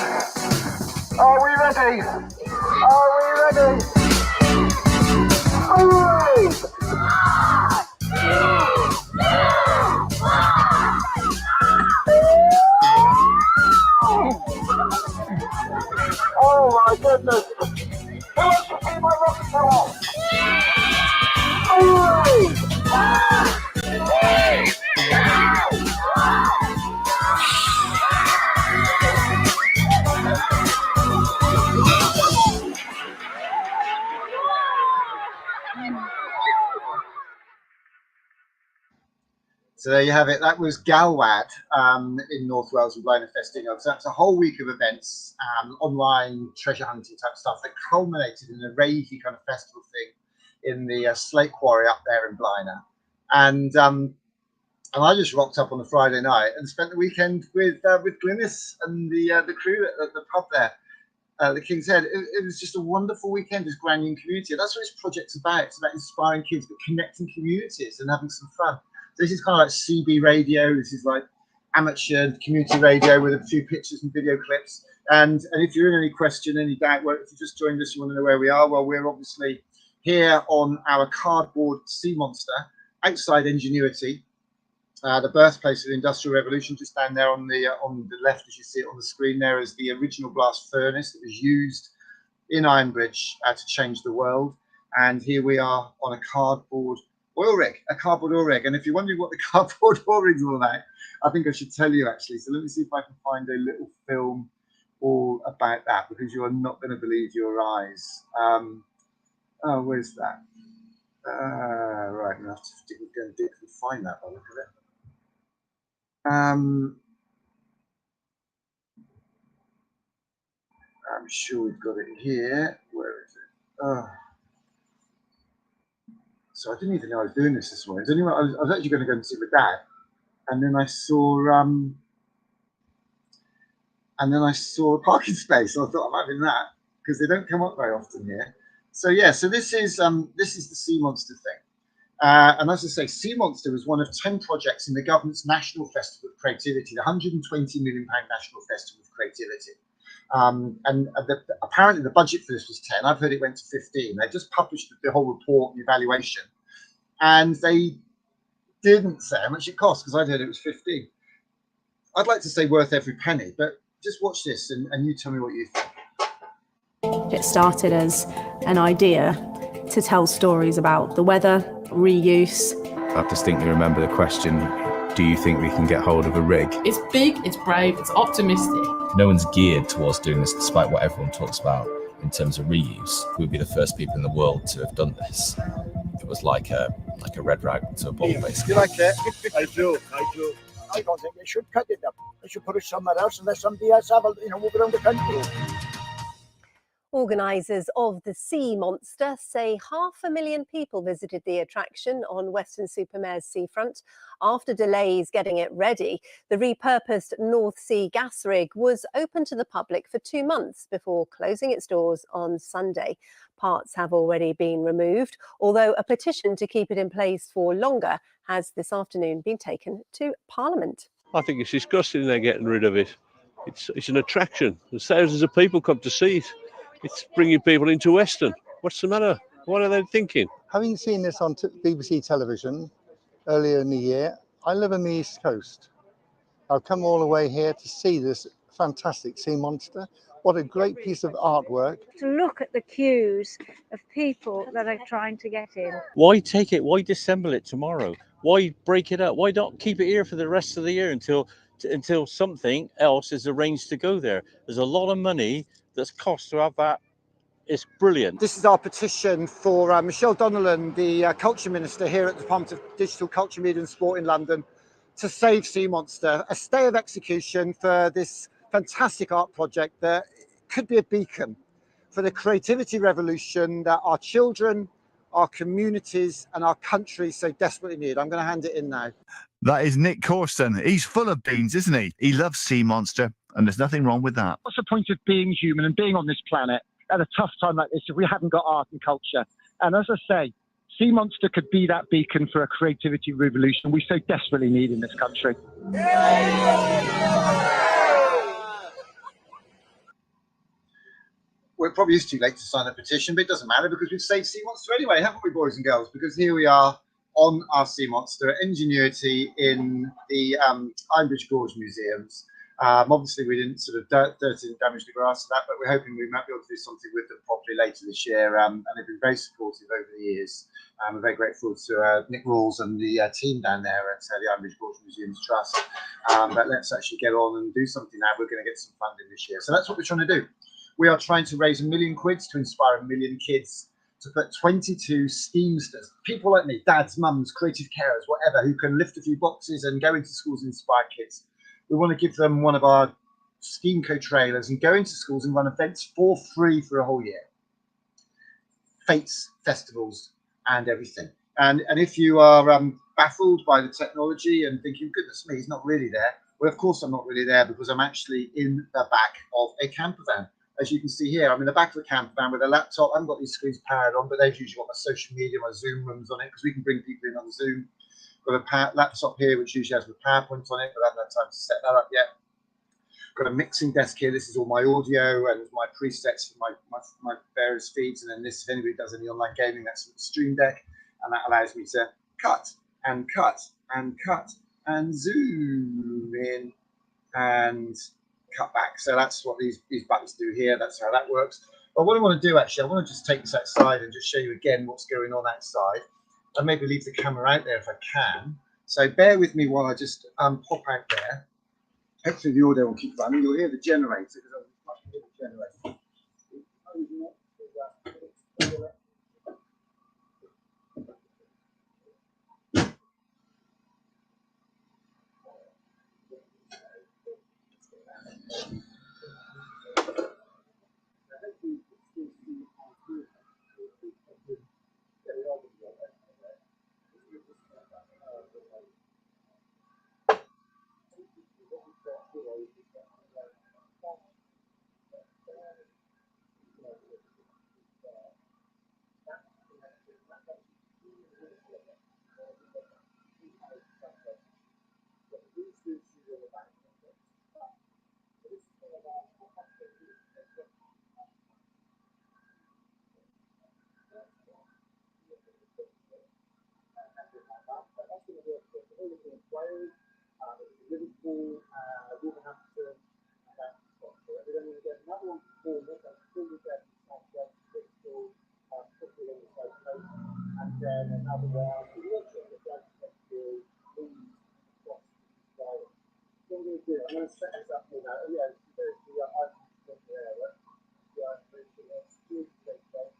Are we ready? Are we ready? Oh my goodness! Who wants to see my rocket go off? So there you have it. That was Galwad in North Wales with Blind and Festiniog. So that's a whole week of events, online treasure hunting type stuff that culminated in a ravey kind of festival thing in the Slate Quarry up there in Blaena. And I just rocked up on a Friday night and spent the weekend with Glynis and the crew at the pub there, the King's Head. It was just a wonderful weekend as Granion community. That's what this project's about. It's about inspiring kids, but connecting communities and having some fun. So this is kind of like CB radio. This is like amateur community radio with a few pictures and video clips. And if you're in any question, any doubt, well, if you just joined us, you want to know where we are. Well, we're obviously here on our cardboard sea monster outside Ingenuity. The birthplace of the Industrial Revolution, just down there on the left, as you see it on the screen there, is the original blast furnace that was used in Ironbridge to change the world. And here we are on a cardboard oil rig, And if you're wondering what the cardboard oil rig's all about, I think I should tell you actually. So let me see if I can find a little film all about that, because you are not going to believe your eyes. Oh, where's that? Right, I'm going to have to go and dig and find that one. Look at it. I'm sure we've got it here. Where is it? Oh. So I didn't even know I was doing this morning. I was actually going to go and see my dad, and then I saw a parking space. So I thought I'm having that, because they don't come up very often here. So yeah, so this is the Sea Monster thing. And as I say, Sea Monster was one of 10 projects in the government's National Festival of Creativity, the £120 million National Festival of Creativity. Apparently the budget for this was 10. I've heard it went to 15. They just published the whole report and evaluation, and they didn't say how much it cost, because I'd heard it was 15. I'd like to say worth every penny, but just watch this and you tell me what you think. It started as an idea to tell stories about the weather, reuse. I distinctly remember the question, do you think we can get hold of a rig? It's big, it's brave, it's optimistic. No one's geared towards doing this, despite what everyone talks about in terms of reuse. We'd be the first people in the world to have done this. It was like a red rag to a ball, basically. You like it? I do. I don't think they should cut it up. They should put it somewhere else and let somebody else have move around the country. Organisers of the Sea Monster say 500,000 people visited the attraction on Weston-super-Mare's seafront. After delays getting it ready, the repurposed North Sea gas rig was open to the public for 2 months before closing its doors on Sunday. Parts have already been removed, although a petition to keep it in place for longer has this afternoon been taken to Parliament. I think it's disgusting they're getting rid of it. It's an attraction. There's thousands of people come to see it. It's bringing people into Weston. What's the matter? What are they thinking? Having seen this on BBC television earlier in the year, I live on the East Coast. I've come all the way here to see this fantastic sea monster. What a great piece of artwork. To look at the queues of people that are trying to get in. Why take it? Why disassemble it tomorrow? Why break it up? Why not keep it here for the rest of the year until something else is arranged to go there? There's a lot of money that's cost to have that. It's brilliant. This is our petition for Michelle Donnellan, the Culture Minister here at the Department of Digital, Culture, Media and Sport in London, to save Sea Monster, a stay of execution for this fantastic art project that could be a beacon for the creativity revolution that our children, our communities and our country so desperately need. I'm going to hand it in now. That is Nick Corsten. He's full of beans, isn't he? He loves Sea Monster, and there's nothing wrong with that. What's the point of being human and being on this planet at a tough time like this if we haven't got art and culture? And as I say, Sea Monster could be that beacon for a creativity revolution we so desperately need in this country. We're probably too late to sign a petition, but it doesn't matter because we've saved Sea Monster anyway, haven't we, boys and girls? Because here we are on our Sea Monster Ingenuity in the Ironbridge Gorge Museums. Obviously, we didn't sort of dirt and damage the grass to that, but we're hoping we might be able to do something with them properly later this year. And they've been very supportive over the years. We're very grateful to Nick Rawls and the team down there at the Ironbridge Gorge Museums Trust. But let's actually get on and do something now. We're going to get some funding this year. So that's what we're trying to do. We are trying to raise £1 million to inspire 1 million kids to put 22 Steamsters, people like me, dads, mums, creative carers, whatever, who can lift a few boxes and go into schools and inspire kids. We want to give them one of our Steamco trailers and go into schools and run events for free for a whole year. Fates, festivals, and everything. And if you are baffled by the technology and thinking, goodness me, he's not really there. Well, of course I'm not really there, because I'm actually in the back of a camper van. As you can see here, I'm in the back of the camper van with a laptop. I haven't got these screens powered on, but they've usually got my social media, my Zoom rooms on it, because we can bring people in on Zoom. Got a laptop here, which usually has my PowerPoint on it, but I haven't had time to set that up yet. Got a mixing desk here. This is all my audio and my presets for my various feeds. And then this, if anybody does any online gaming, that's the Stream Deck. And that allows me to cut and cut and cut and zoom in and cut back. So that's what these buttons do here. That's how that works. But what I want to do, actually, I want to just take this outside and just show you again what's going on outside. And maybe leave the camera out there if I can. So bear with me while I just pop out there. Hopefully the audio will keep running. You'll hear the generator, because I'm much hear the generator. Liverpool, Wolverhampton, and we're going to get another one for Bournemouth, that's Bristol, Bristol on the South Coast, and then another one for Yorkshire, the Black Festival, Leeds, across the Island. What I'm going to do, I'm going to set this up here now. Yeah, there's the icon from there, right? Yeah, there's the security gate there,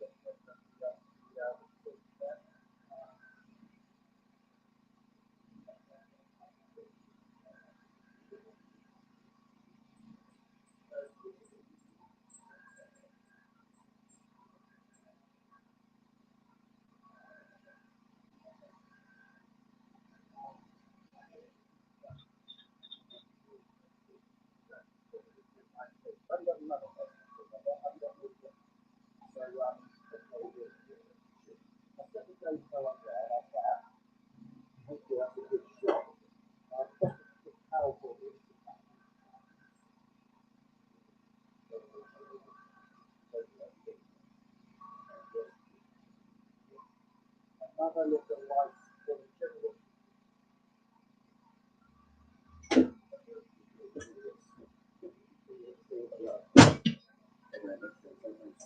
another look at life for the general.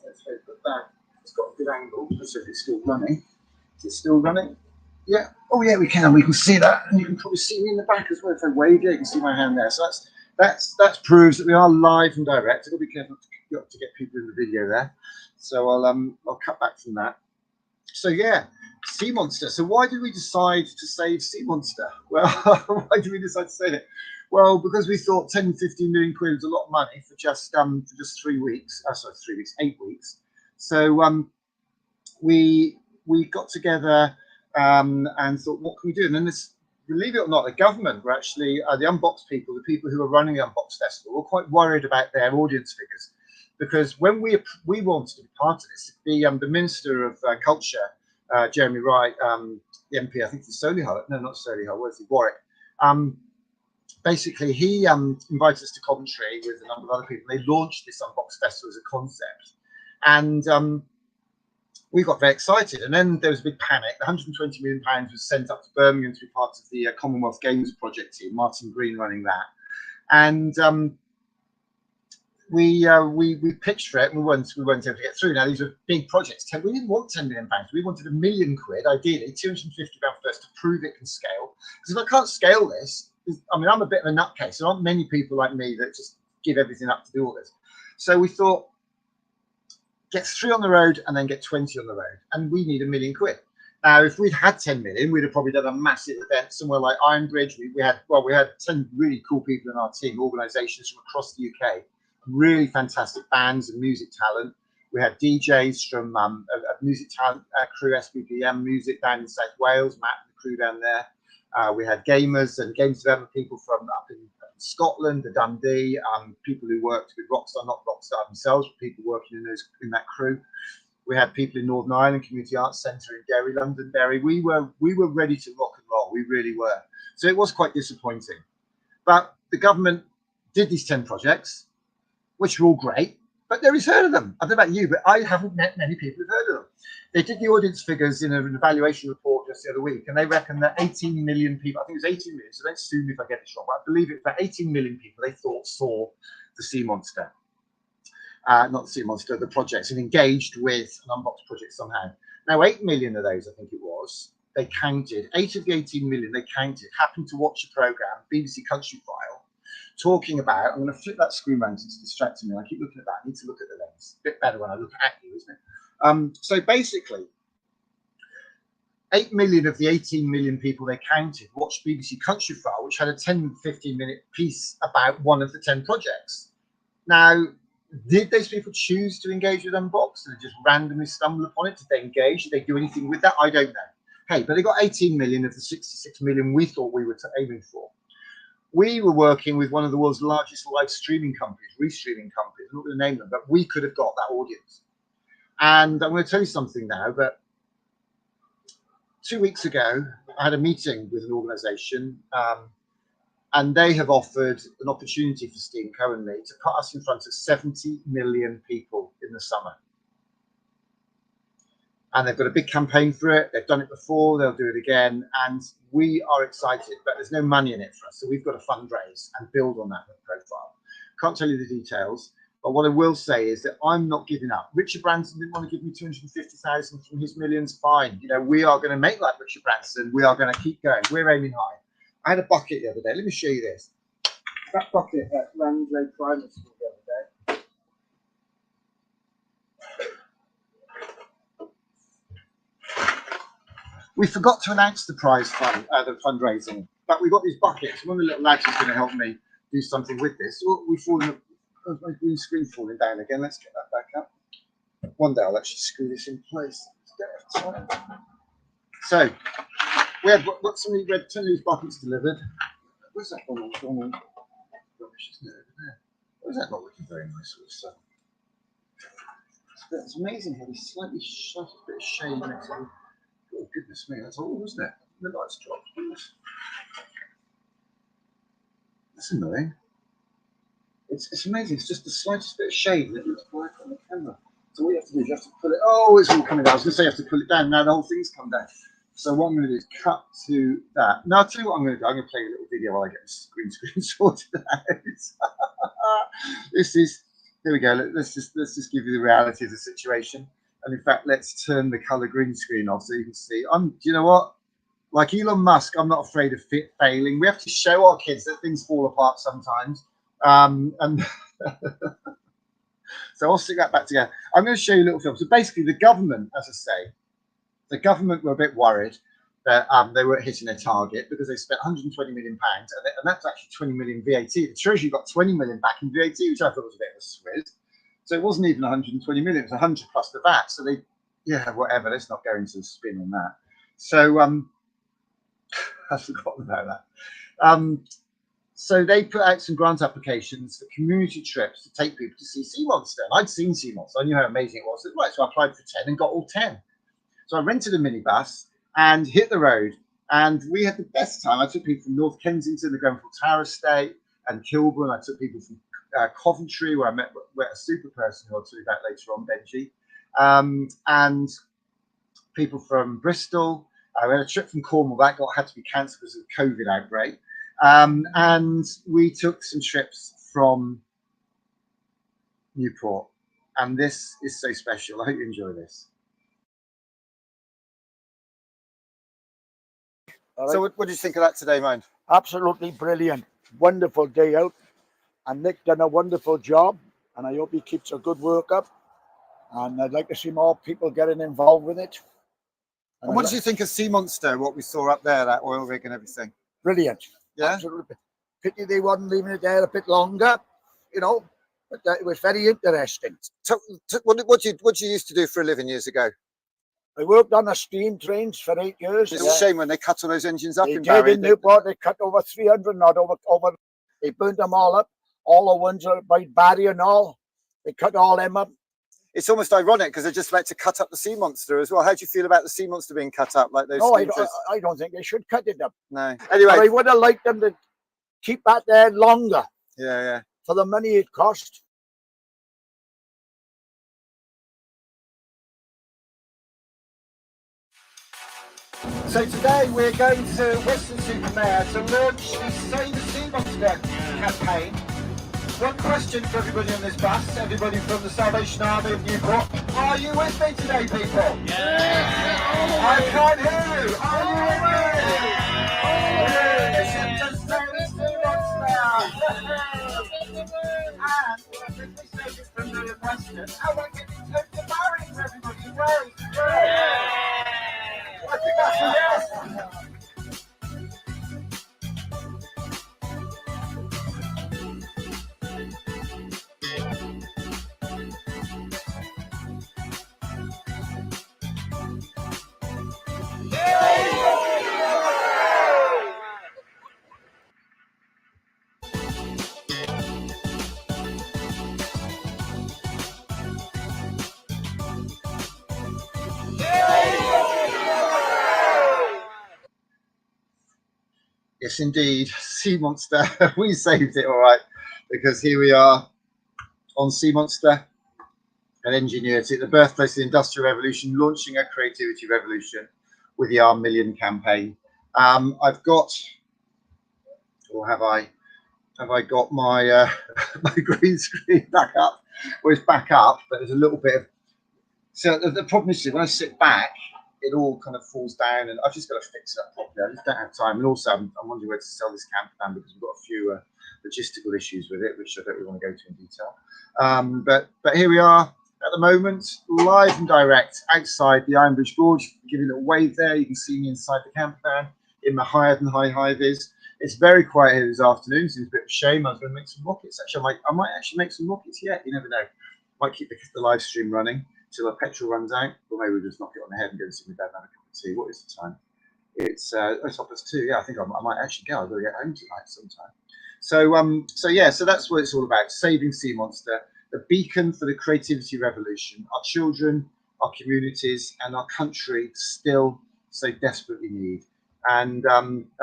Let's hope that it's got a good angle, so it's still running. Is it still running? Yeah. Oh yeah, we can. We can see that, and you can probably see me in the back as well. If I wave, yeah, you can see my hand there. So that proves that we are live and direct. I've got to be careful to get people in the video there. So I'll cut back from that. So yeah, Sea Monster. So why did we decide to save Sea Monster? Well, why did we decide to save it? Well, because we thought 10, 15 million quid was a lot of money for just 3 weeks. Sorry, 3 weeks, 8 weeks. So we got together and thought, what can we do? And then this, believe it or not, the government were actually the Unbox people, the people who were running the Unbox Festival, were quite worried about their audience figures, because when we wanted to be part of this, the Minister of Culture, Jeremy Wright, the MP, I think it's Solihull, no, not Solihull, where's he? Warwick. Basically, he invited us to Coventry with a number of other people. They launched this Unbox Festival as a concept, and we got very excited. And then there was a big panic. The £120 million was sent up to Birmingham to be part of the Commonwealth Games project team. Martin Green running that, and we pitched for it, and we weren't able to get through. Now these are big projects. We didn't want £10 million. We wanted £1 million, ideally £250 first, to prove it can scale. Because if I can't scale this, I mean, I'm a bit of a nutcase. There aren't many people like me that just give everything up to do all this. So we thought, gets 3 on the road and then get 20 on the road. And we need £1 million. Now, if we'd had 10 million, we'd have probably done a massive event somewhere like IRONBRIDGE. We had 10 really cool people in our team, organisations from across the UK, really fantastic bands and music talent. We had DJs from a music talent crew, SBPM Music down in South Wales, Matt and the crew down there. We had gamers and games development people from up in Scotland, the Dundee, people who worked with Rockstar, not Rockstar themselves, but people working in that crew. We had people in Northern Ireland Community Arts Centre in Derry, Londonderry. We were ready to rock and roll. We really were. So it was quite disappointing. But the government did these 10 projects, which were all great. But nobody's heard of them. I don't know about you, but I haven't met many people who've heard of them. They did the audience figures in an evaluation report just the other week, and they reckon that 18 million people, I think it was 18 million, so don't sue me if I get this wrong, but I believe it was about 18 million people they thought saw the Sea Monster. Not the Sea Monster, the projects, and engaged with an unboxed project somehow. Now, 8 million of those, I think it was, they counted, 8 of the 18 million they counted, happened to watch a programme, BBC Country File, talking about, I'm going to flip that screen around, it's distracting me, I keep looking at that, I need to look at the lens. A bit better when I look at you, isn't it? So basically, 8 million of the 18 million people they counted watched BBC Country File, which had a 10-15 minute piece about one of the 10 projects. Now, did those people choose to engage with Unbox? Did they just randomly stumble upon it? Did they engage? Did they do anything with that? I don't know. Hey, but they got 18 million of the 66 million we thought we were aiming for. We were working with one of the world's largest live streaming companies, restreaming companies. I'm not going to name them, but we could have got that audience. And I'm going to tell you something now, but 2 weeks ago, I had a meeting with an organisation, and they have offered an opportunity for Steam currently to put us in front of 70 million people in the summer. And they've got a big campaign for it. They've done it before, they'll do it again. And we are excited, but there's no money in it for us. So we've got to fundraise and build on that profile. Can't tell you the details, but what I will say is that I'm not giving up. Richard Branson didn't want to give me 250,000 from his millions. Fine. You know, we are going to make like Richard Branson. We are going to keep going. We're aiming high. I had a bucket the other day. Let me show you this. That bucket at Rangeley Primary School the other day. We forgot to announce the prize fund, the fundraising, but we've got these buckets. One of the little lads is going to help me do something with this. Oh, we've fallen. Oh, my green screen falling down again. Let's get that back up. One day I'll actually screw this in place. So we had somebody read 10 of these buckets delivered. Where's that one? Rubbish, isn't it, over there? Why is that not looking very nice with the sun? It's amazing how this slightly bit of shade makes it. Oh goodness me, that's all, isn't it? The lights dropped. That's annoying. It's amazing. It's just the slightest bit of shade and it looks black on the camera. So what you have to do is you have to pull it. Oh, it's all coming down. I was going to say you have to pull it down. Now the whole thing's come down. So what I'm going to do is cut to that. Now I'll tell you what I'm going to do. I'm going to play a little video while I get this green screen sorted out. This is, here we go. Let's just give you the reality of the situation. And in fact, let's turn the color green screen off so you can see. Do you know what? Like Elon Musk, I'm not afraid of failing. We have to show our kids that things fall apart sometimes. And so I'll stick that back together. I'm going to show you a little film. So basically, the government, as I say, the government were a bit worried that they weren't hitting their target because they spent £120 million, and that's actually 20 million VAT. The Treasury got 20 million back in VAT, which I thought was a bit of a swizz. So it wasn't even 120 million; it was 100 plus the VAT. So they, yeah, whatever. Let's not go into the spin on that. So I've forgotten about that. So they put out some grant applications for community trips to take people to see Sea Monster. And I'd seen Sea Monster. I knew how amazing it was. Right, so I applied for 10 and got all 10. So I rented a minibus and hit the road. And we had the best time. I took people from North Kensington, the Grenfell Tower Estate, and Kilburn. I took people from Coventry, where I met a super person who I'll tell you about later on, Benji. And people from Bristol. We had a trip from Cornwall that had to be cancelled because of the COVID outbreak. And we took some trips from Newport. And this is so special. I hope you enjoy this. All right. So what do you think of that today, Mind? Absolutely brilliant. Wonderful day out. And Nick done a wonderful job. And I hope he keeps a good work up. And I'd like to see more people getting involved with it. And what did you think of Sea Monster, what we saw up there, that oil rig and everything? Brilliant. Yeah? Absolutely. Pity they weren't leaving it there a bit longer, you know, but it was very interesting. So, what did you used to do for a living years ago? I worked on the steam trains for 8 years. It's a shame when they cut all those engines up They in did Barry. in Newport. They cut over 300, not over. They burnt them all up. All the ones are by Barry and all. They cut all them up. It's almost ironic because they're just about to cut up the Sea Monster as well. How do you feel about the Sea Monster being cut up like those? No, I don't think they should cut it up. No. Anyway, but I would have liked them to keep that there longer. Yeah. For the money it cost. So today we're going to Weston-super-Mare to launch the Save the Sea Monster campaign. One question for everybody on this bus, everybody from the Salvation Army of Newport. Are you with me today, people? Yeah. I can't hear you. Are you with me? Yeah. Just Save the Sea Monster. And if we save it from the Western, I want you to take the Barry for everybody. Right? Yeah. I think that's a yes. Yes, indeed, Sea Monster. We saved it all right, because here we are on Sea Monster and Ingenuity, the birthplace of the Industrial Revolution, launching a creativity revolution with the Arm Million campaign. I've got, or have I got my my green screen back up? Well, it's back up, but there's a little bit of. So the problem is when I sit back, it all kind of falls down, and I've just got to fix it up properly. I just don't have time, and also I'm wondering where to sell this camper van because we've got a few logistical issues with it, which I don't really want to go into in detail. But here we are at the moment, live and direct outside the IRONBRIDGE Gorge. Give you a little wave there. You can see me inside the camper van in my higher than high vis. It's very quiet here this afternoon. Seems a bit of a shame. I was going to make some rockets. Actually, I might actually make some rockets yet. You never know. Might keep the live stream running till our petrol runs out, or maybe we'll just knock it on the head and go and see my dad and have a cup of tea. What is the time? It's 2:30. Yeah, I think I might actually go. I've got to get home tonight sometime. So that's what it's all about: saving Sea Monster, the beacon for the creativity revolution. Our children, our communities, and our country still so desperately need. And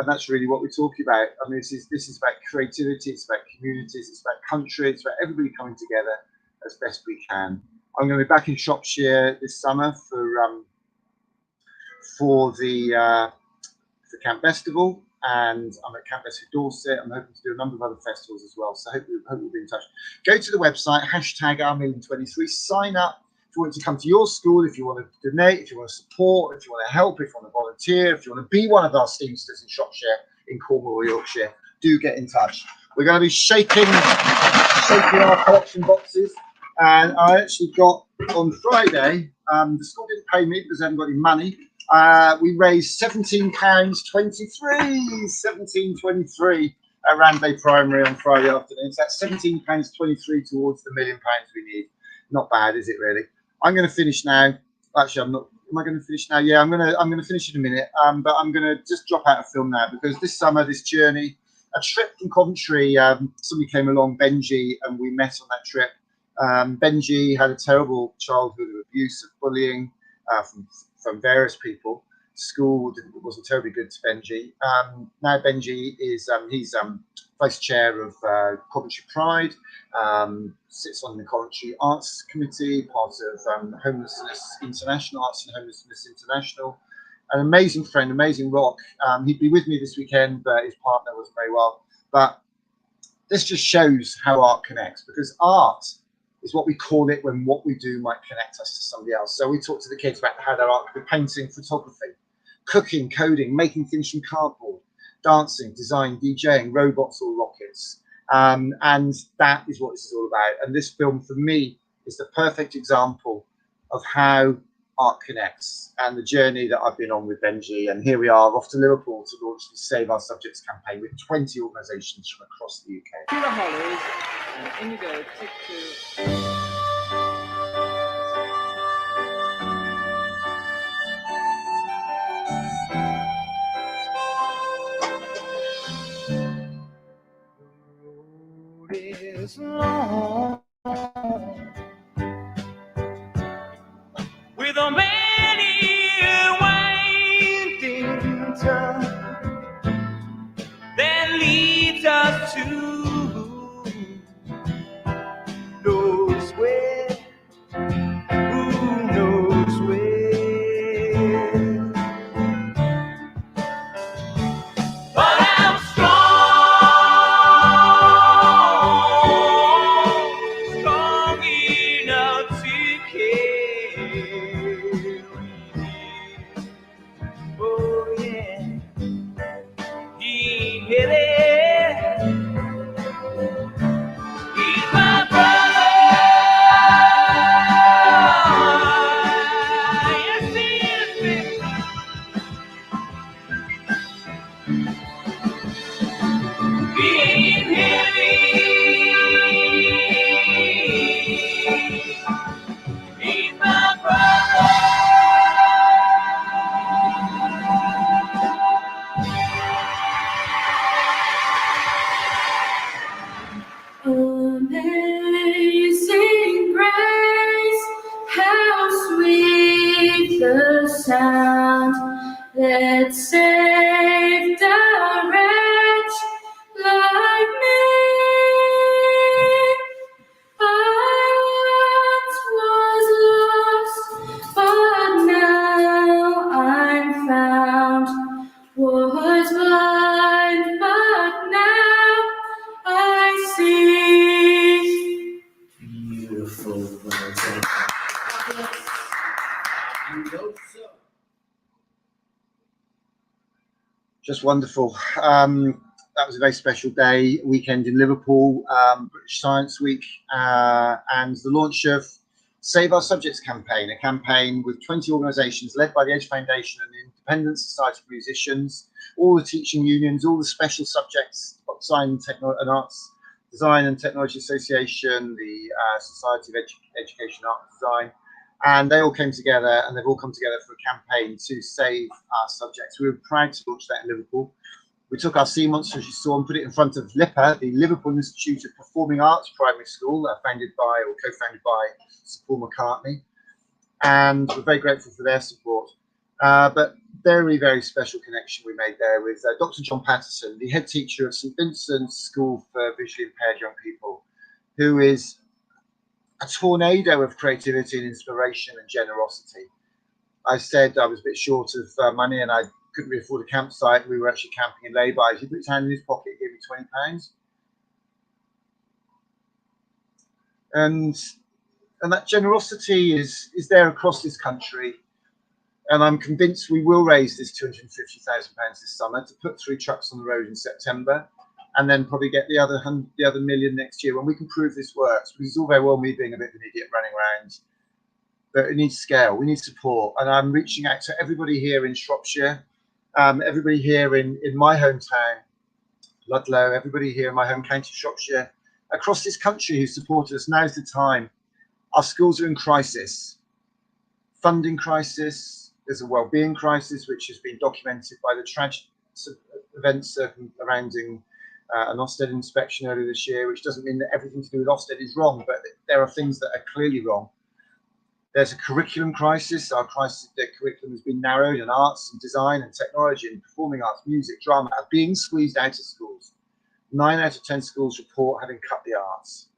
that's really what we're talking about. I mean, this is about creativity. It's about communities. It's about country. It's about everybody coming together as best we can. I'm going to be back in Shropshire this summer for the Camp Festival, and I'm at Camp Festival Dorset. I'm hoping to do a number of other festivals as well, so hope we'll be in touch. Go to the website, #Armillion23, sign up if you want to come to your school, if you want to donate, if you want to support, if you want to help, if you want to volunteer, if you want to be one of our Steamsters in Shropshire, in Cornwall or Yorkshire, do get in touch. We're going to be shaking our collection boxes. And I actually got on Friday, the school didn't pay me because I haven't got any money. We raised £17.23 at Randley Primary on Friday afternoon. So that's £17.23 towards the £1 million we need. Not bad, is it really? I'm going to finish now. Actually, I'm not. Am I going to finish now? Yeah, I'm going to finish in a minute. But I'm going to just drop out a film now because this summer, this journey, a trip from Coventry. Somebody came along, Benji, and we met on that trip. Benji had a terrible childhood of abuse, of bullying from various people. School wasn't terribly good to Benji. Now Benji is he's vice chair of Coventry Pride, sits on the Coventry Arts Committee, part of Homelessness International, Arts and Homelessness International. An amazing friend, amazing rock. He'd be with me this weekend, but his partner wasn't very well. But this just shows how art connects, because art is what we call it when what we do might connect us to somebody else. So we talk to the kids about how their art could be painting, photography, cooking, coding, making things from cardboard, dancing, design, DJing, robots or rockets. And that is what this is all about. And this film, for me, is the perfect example of how art connects and the journey that I've been on with Benji. And here we are off to Liverpool to launch the Save Our Subjects campaign with 20 organisations from across the UK. To the Hollies, and Indigo, take two. Is long with a many winding turn that leads us to knows where, who knows where. But I'm strong enough to carry. Oh yeah, he hit it. He's my brother. Yes, he is, baby. He ain't heavy. He's my brother. Amazing grace, how sweet the sound that saved a wretch like me. I once was lost, but now I'm found. Was blind, but now I see. Beautiful words. Just wonderful. That was a very special day, weekend in Liverpool, British Science Week, and the launch of Save Our Subjects campaign, a campaign with 20 organisations led by the Edge Foundation and the Independent Society of Musicians, all the teaching unions, all the special subjects, Design and Arts, Design and Technology Association, the Society of Education, Art and Design, and they all came together, and they've all come together for a campaign to save our subjects. We were proud to launch that in Liverpool. We took our sea monster, as you saw, and put it in front of LIPA, the Liverpool Institute of Performing Arts Primary School, founded by, or co-founded by, Sir Paul McCartney. And we're very grateful for their support. But very, very special connection we made there with Dr. John Patterson, the head teacher of St Vincent's School for Visually Impaired Young People, who is a tornado of creativity and inspiration and generosity. I said I was a bit short of money and I couldn't really afford a campsite. We were actually camping in lay-bys. He put his hand in his pocket, gave me £20. And that generosity is there across this country. And I'm convinced we will raise this £250,000 this summer to put 3 trucks on the road in September, and then probably get the other million next year when we can prove this works. Because it's all very well me being a bit of an idiot running around, but it needs scale. We need support. And I'm reaching out to everybody here in Shropshire, everybody here in my hometown, Ludlow, everybody here in my home county, Shropshire, across this country who supported us. Now's the time. Our schools are in crisis. Funding crisis. There's a well-being crisis, which has been documented by the tragic events surrounding an Ofsted inspection earlier this year, which doesn't mean that everything to do with Ofsted is wrong, but there are things that are clearly wrong. There's a curriculum crisis. Our curriculum has been narrowed, and arts and design and technology and performing arts, music, drama are being squeezed out of schools. 9 out of 10 schools report having cut the arts.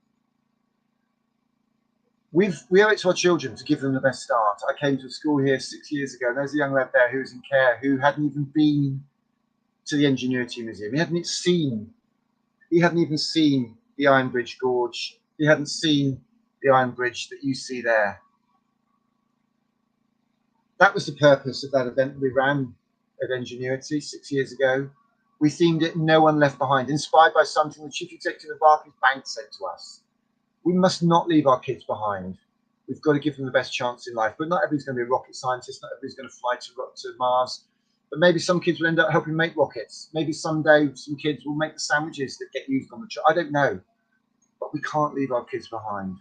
We owe it to our children to give them the best start. I came to a school here 6 years ago, and there's a young lad there who was in care who hadn't even been to the Ingenuity Museum. He hadn't even seen the IRONBRIDGE Gorge. He hadn't seen the Iron Bridge that you see there. That was the purpose of that event we ran at Ingenuity 6 years ago. We themed it No One Left Behind, inspired by something the Chief Executive of Barclays Bank said to us. We must not leave our kids behind. We've got to give them the best chance in life. But not everybody's going to be a rocket scientist. Not everybody's going to fly to Mars. But maybe some kids will end up helping make rockets. Maybe someday some kids will make the sandwiches that get used on the trip. I don't know. But we can't leave our kids behind.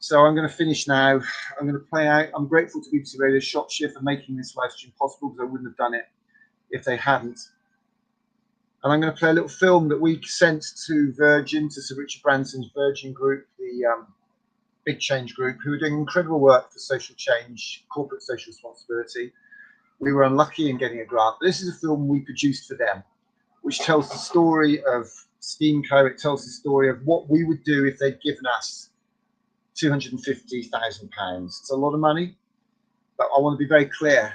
So I'm going to finish now. I'm going to play out. I'm grateful to BBC Radio Shropshire for making this live stream possible, because I wouldn't have done it if they hadn't. And I'm going to play a little film that we sent to Virgin, to Sir Richard Branson's Virgin Group, the Big Change Group, who are doing incredible work for social change, corporate social responsibility. We were unlucky in getting a grant. But this is a film we produced for them, which tells the story of Steamco. It tells the story of what we would do if they'd given us £250,000. It's a lot of money, but I want to be very clear.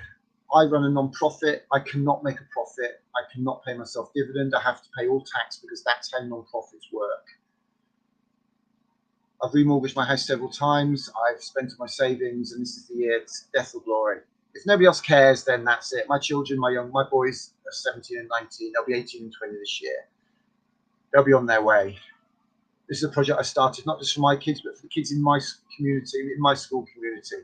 I run a non-profit. I cannot make a profit. I cannot pay myself dividend. I have to pay all tax, because that's how non-profits work. I've remortgaged my house several times. I've spent my savings, and this is the year. It's death or glory. If nobody else cares, then that's it. My children, my boys are 17 and 19. They'll be 18 and 20 this year. They'll be on their way. This is a project I started not just for my kids, but for the kids in my community, in my school community.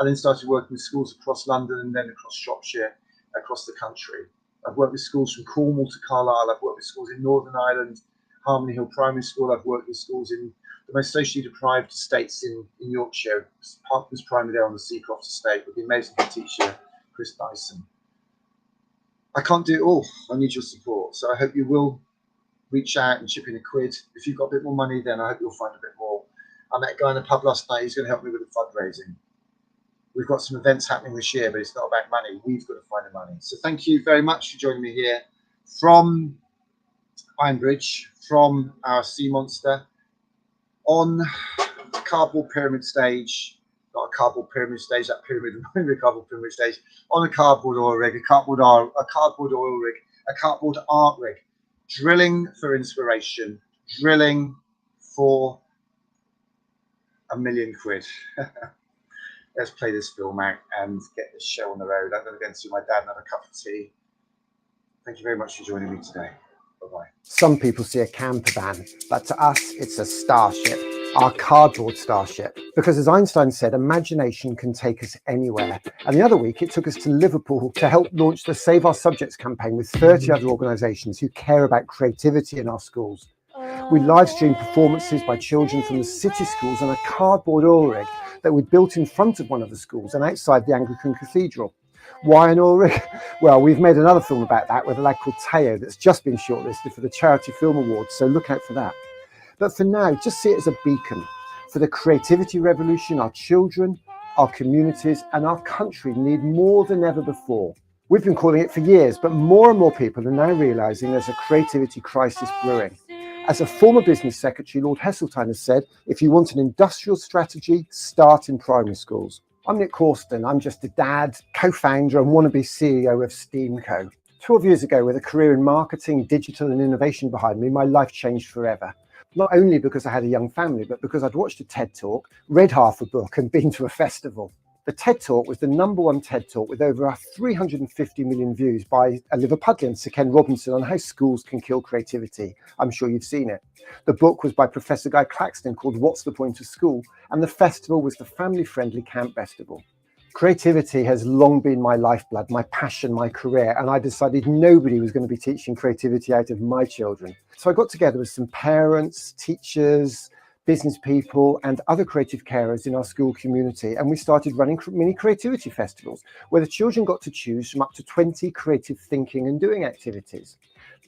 I then started working with schools across London, and then across Shropshire, across the country. I've worked with schools from Cornwall to Carlisle. I've worked with schools in Northern Ireland, Harmony Hill Primary School. I've worked with schools in the most socially deprived estates in Yorkshire. Parkman's Primary there on the Seacroft estate with the amazing head teacher, Chris Dyson. I can't do it all. I need your support. So I hope you will reach out and chip in a quid. If you've got a bit more money, then I hope you'll find a bit more. I met a guy in the pub last night. He's going to help me with the fundraising. We've got some events happening this year, but it's not about money. We've got to find the money. So thank you very much for joining me here from IRONBRIDGE, from our sea monster, on the cardboard pyramid stage. Not a cardboard pyramid stage, that pyramid reminded me of a cardboard pyramid stage. On a cardboard oil rig, a cardboard oil rig, a cardboard art rig. Drilling for inspiration, drilling for £1 million. Let's play this film out and get this show on the road. I'm going to go and see my dad and have a cup of tea. Thank you very much for joining me today. Bye-bye. Some people see a camper van, but to us, it's a starship, our cardboard starship. Because as Einstein said, imagination can take us anywhere. And the other week, it took us to Liverpool to help launch the Save Our Subjects campaign with 30 other organisations who care about creativity in our schools. We live streamed performances by children from the city schools on a cardboard oil rig that we built in front of one of the schools and outside the Anglican Cathedral. Why an oil rig? Well, we've made another film about that with a lad called Teo that's just been shortlisted for the Charity Film Awards, so look out for that. But for now, just see it as a beacon. For the creativity revolution, our children, our communities and our country need more than ever before. We've been calling it for years, but more and more people are now realising there's a creativity crisis brewing. As a former business secretary, Lord Heseltine has said, if you want an industrial strategy, start in primary schools. I'm Nick Causton. I'm just a dad, co-founder and wannabe CEO of Steamco. 12 years ago, with a career in marketing, digital and innovation behind me, my life changed forever. Not only because I had a young family, but because I'd watched a TED Talk, read half a book and been to a festival. The TED Talk was the #1 TED Talk with over 350 million views by a Liverpudlian, Sir Ken Robinson, on how schools can kill creativity. I'm sure you've seen it. The book was by Professor Guy Claxton called What's the Point of School? And the festival was the family-friendly Camp Festival. Creativity has long been my lifeblood, my passion, my career, and I decided nobody was going to be teaching creativity out of my children. So I got together with some parents, teachers, business people and other creative carers in our school community, and we started running mini creativity festivals where the children got to choose from up to 20 creative thinking and doing activities,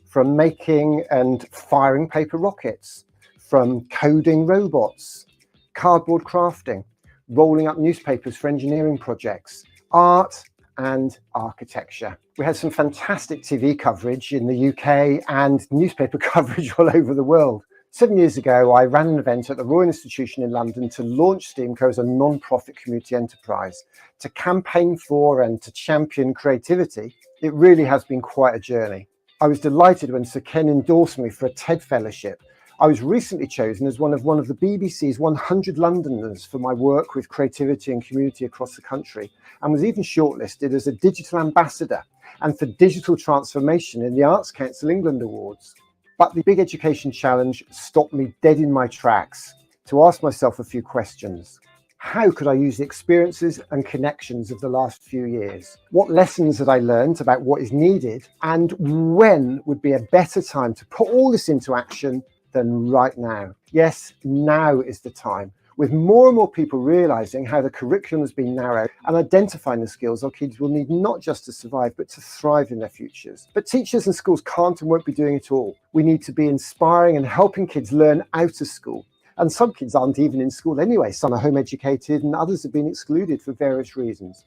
from making and firing paper rockets, from coding robots, cardboard crafting, rolling up newspapers for engineering projects, art and architecture. We had some fantastic TV coverage in the UK and newspaper coverage all over the world. 7 years ago, I ran an event at the Royal Institution in London to launch Steamco as a non-profit community enterprise. To campaign for and to champion creativity, it really has been quite a journey. I was delighted when Sir Ken endorsed me for a TED Fellowship. I was recently chosen as one of the BBC's 100 Londoners for my work with creativity and community across the country, and was even shortlisted as a digital ambassador and for digital transformation in the Arts Council England Awards. But the big education challenge stopped me dead in my tracks to ask myself a few questions. How could I use the experiences and connections of the last few years? What lessons had I learned about what is needed, and when would be a better time to put all this into action than right now? Yes, now is the time. With more and more people realising how the curriculum has been narrowed and identifying the skills our kids will need not just to survive but to thrive in their futures. But teachers and schools can't and won't be doing it all. We need to be inspiring and helping kids learn out of school. And some kids aren't even in school anyway. Some are home educated and others have been excluded for various reasons.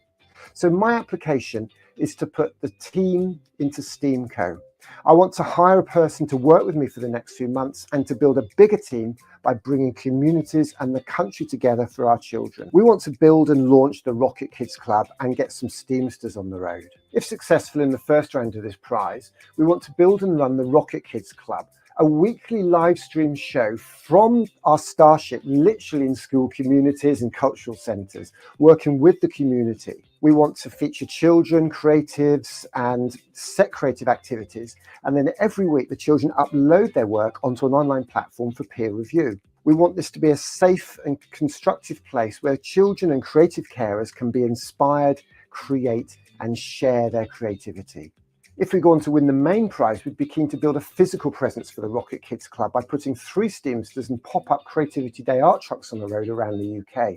So my application is to put the team into STEAMco. I want to hire a person to work with me for the next few months and to build a bigger team by bringing communities and the country together for our children. We want to build and launch the Rocket Kids Club and get some Steamsters on the road. If successful in the first round of this prize, we want to build and run the Rocket Kids Club, a weekly live stream show from our Starship, literally in school communities and cultural centres, working with the community. We want to feature children, creatives, and set creative activities. And then every week, the children upload their work onto an online platform for peer review. We want this to be a safe and constructive place where children and creative carers can be inspired, create, and share their creativity. If we go on to win the main prize, we'd be keen to build a physical presence for the Rocket Kids Club by putting 3 Steamsters and pop-up Creativity Day art trucks on the road around the UK,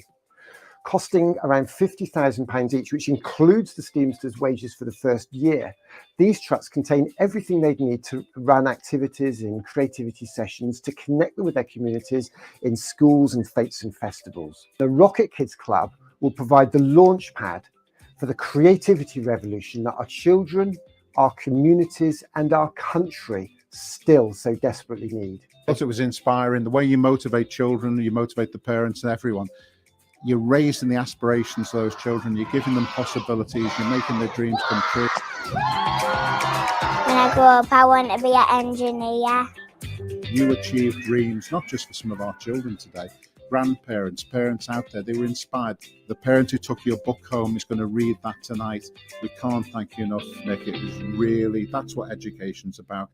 costing around £50,000 each, which includes the Steamsters' wages for the first year. These trucks contain everything they'd need to run activities and creativity sessions to connect them with their communities in schools and fetes and festivals. The Rocket Kids Club will provide the launch pad for the creativity revolution that our children, our communities and our country still so desperately need. I thought it was inspiring, the way you motivate children, you motivate the parents and everyone. You're raising the aspirations of those children, you're giving them possibilities, you're making their dreams come true. When I grow up, I want to be an engineer. You achieve dreams, not just for some of our children today, grandparents, parents out there, they were inspired. The parent who took your book home is going to read that tonight. We can't thank you enough, Nick. It was really, that's what education's about.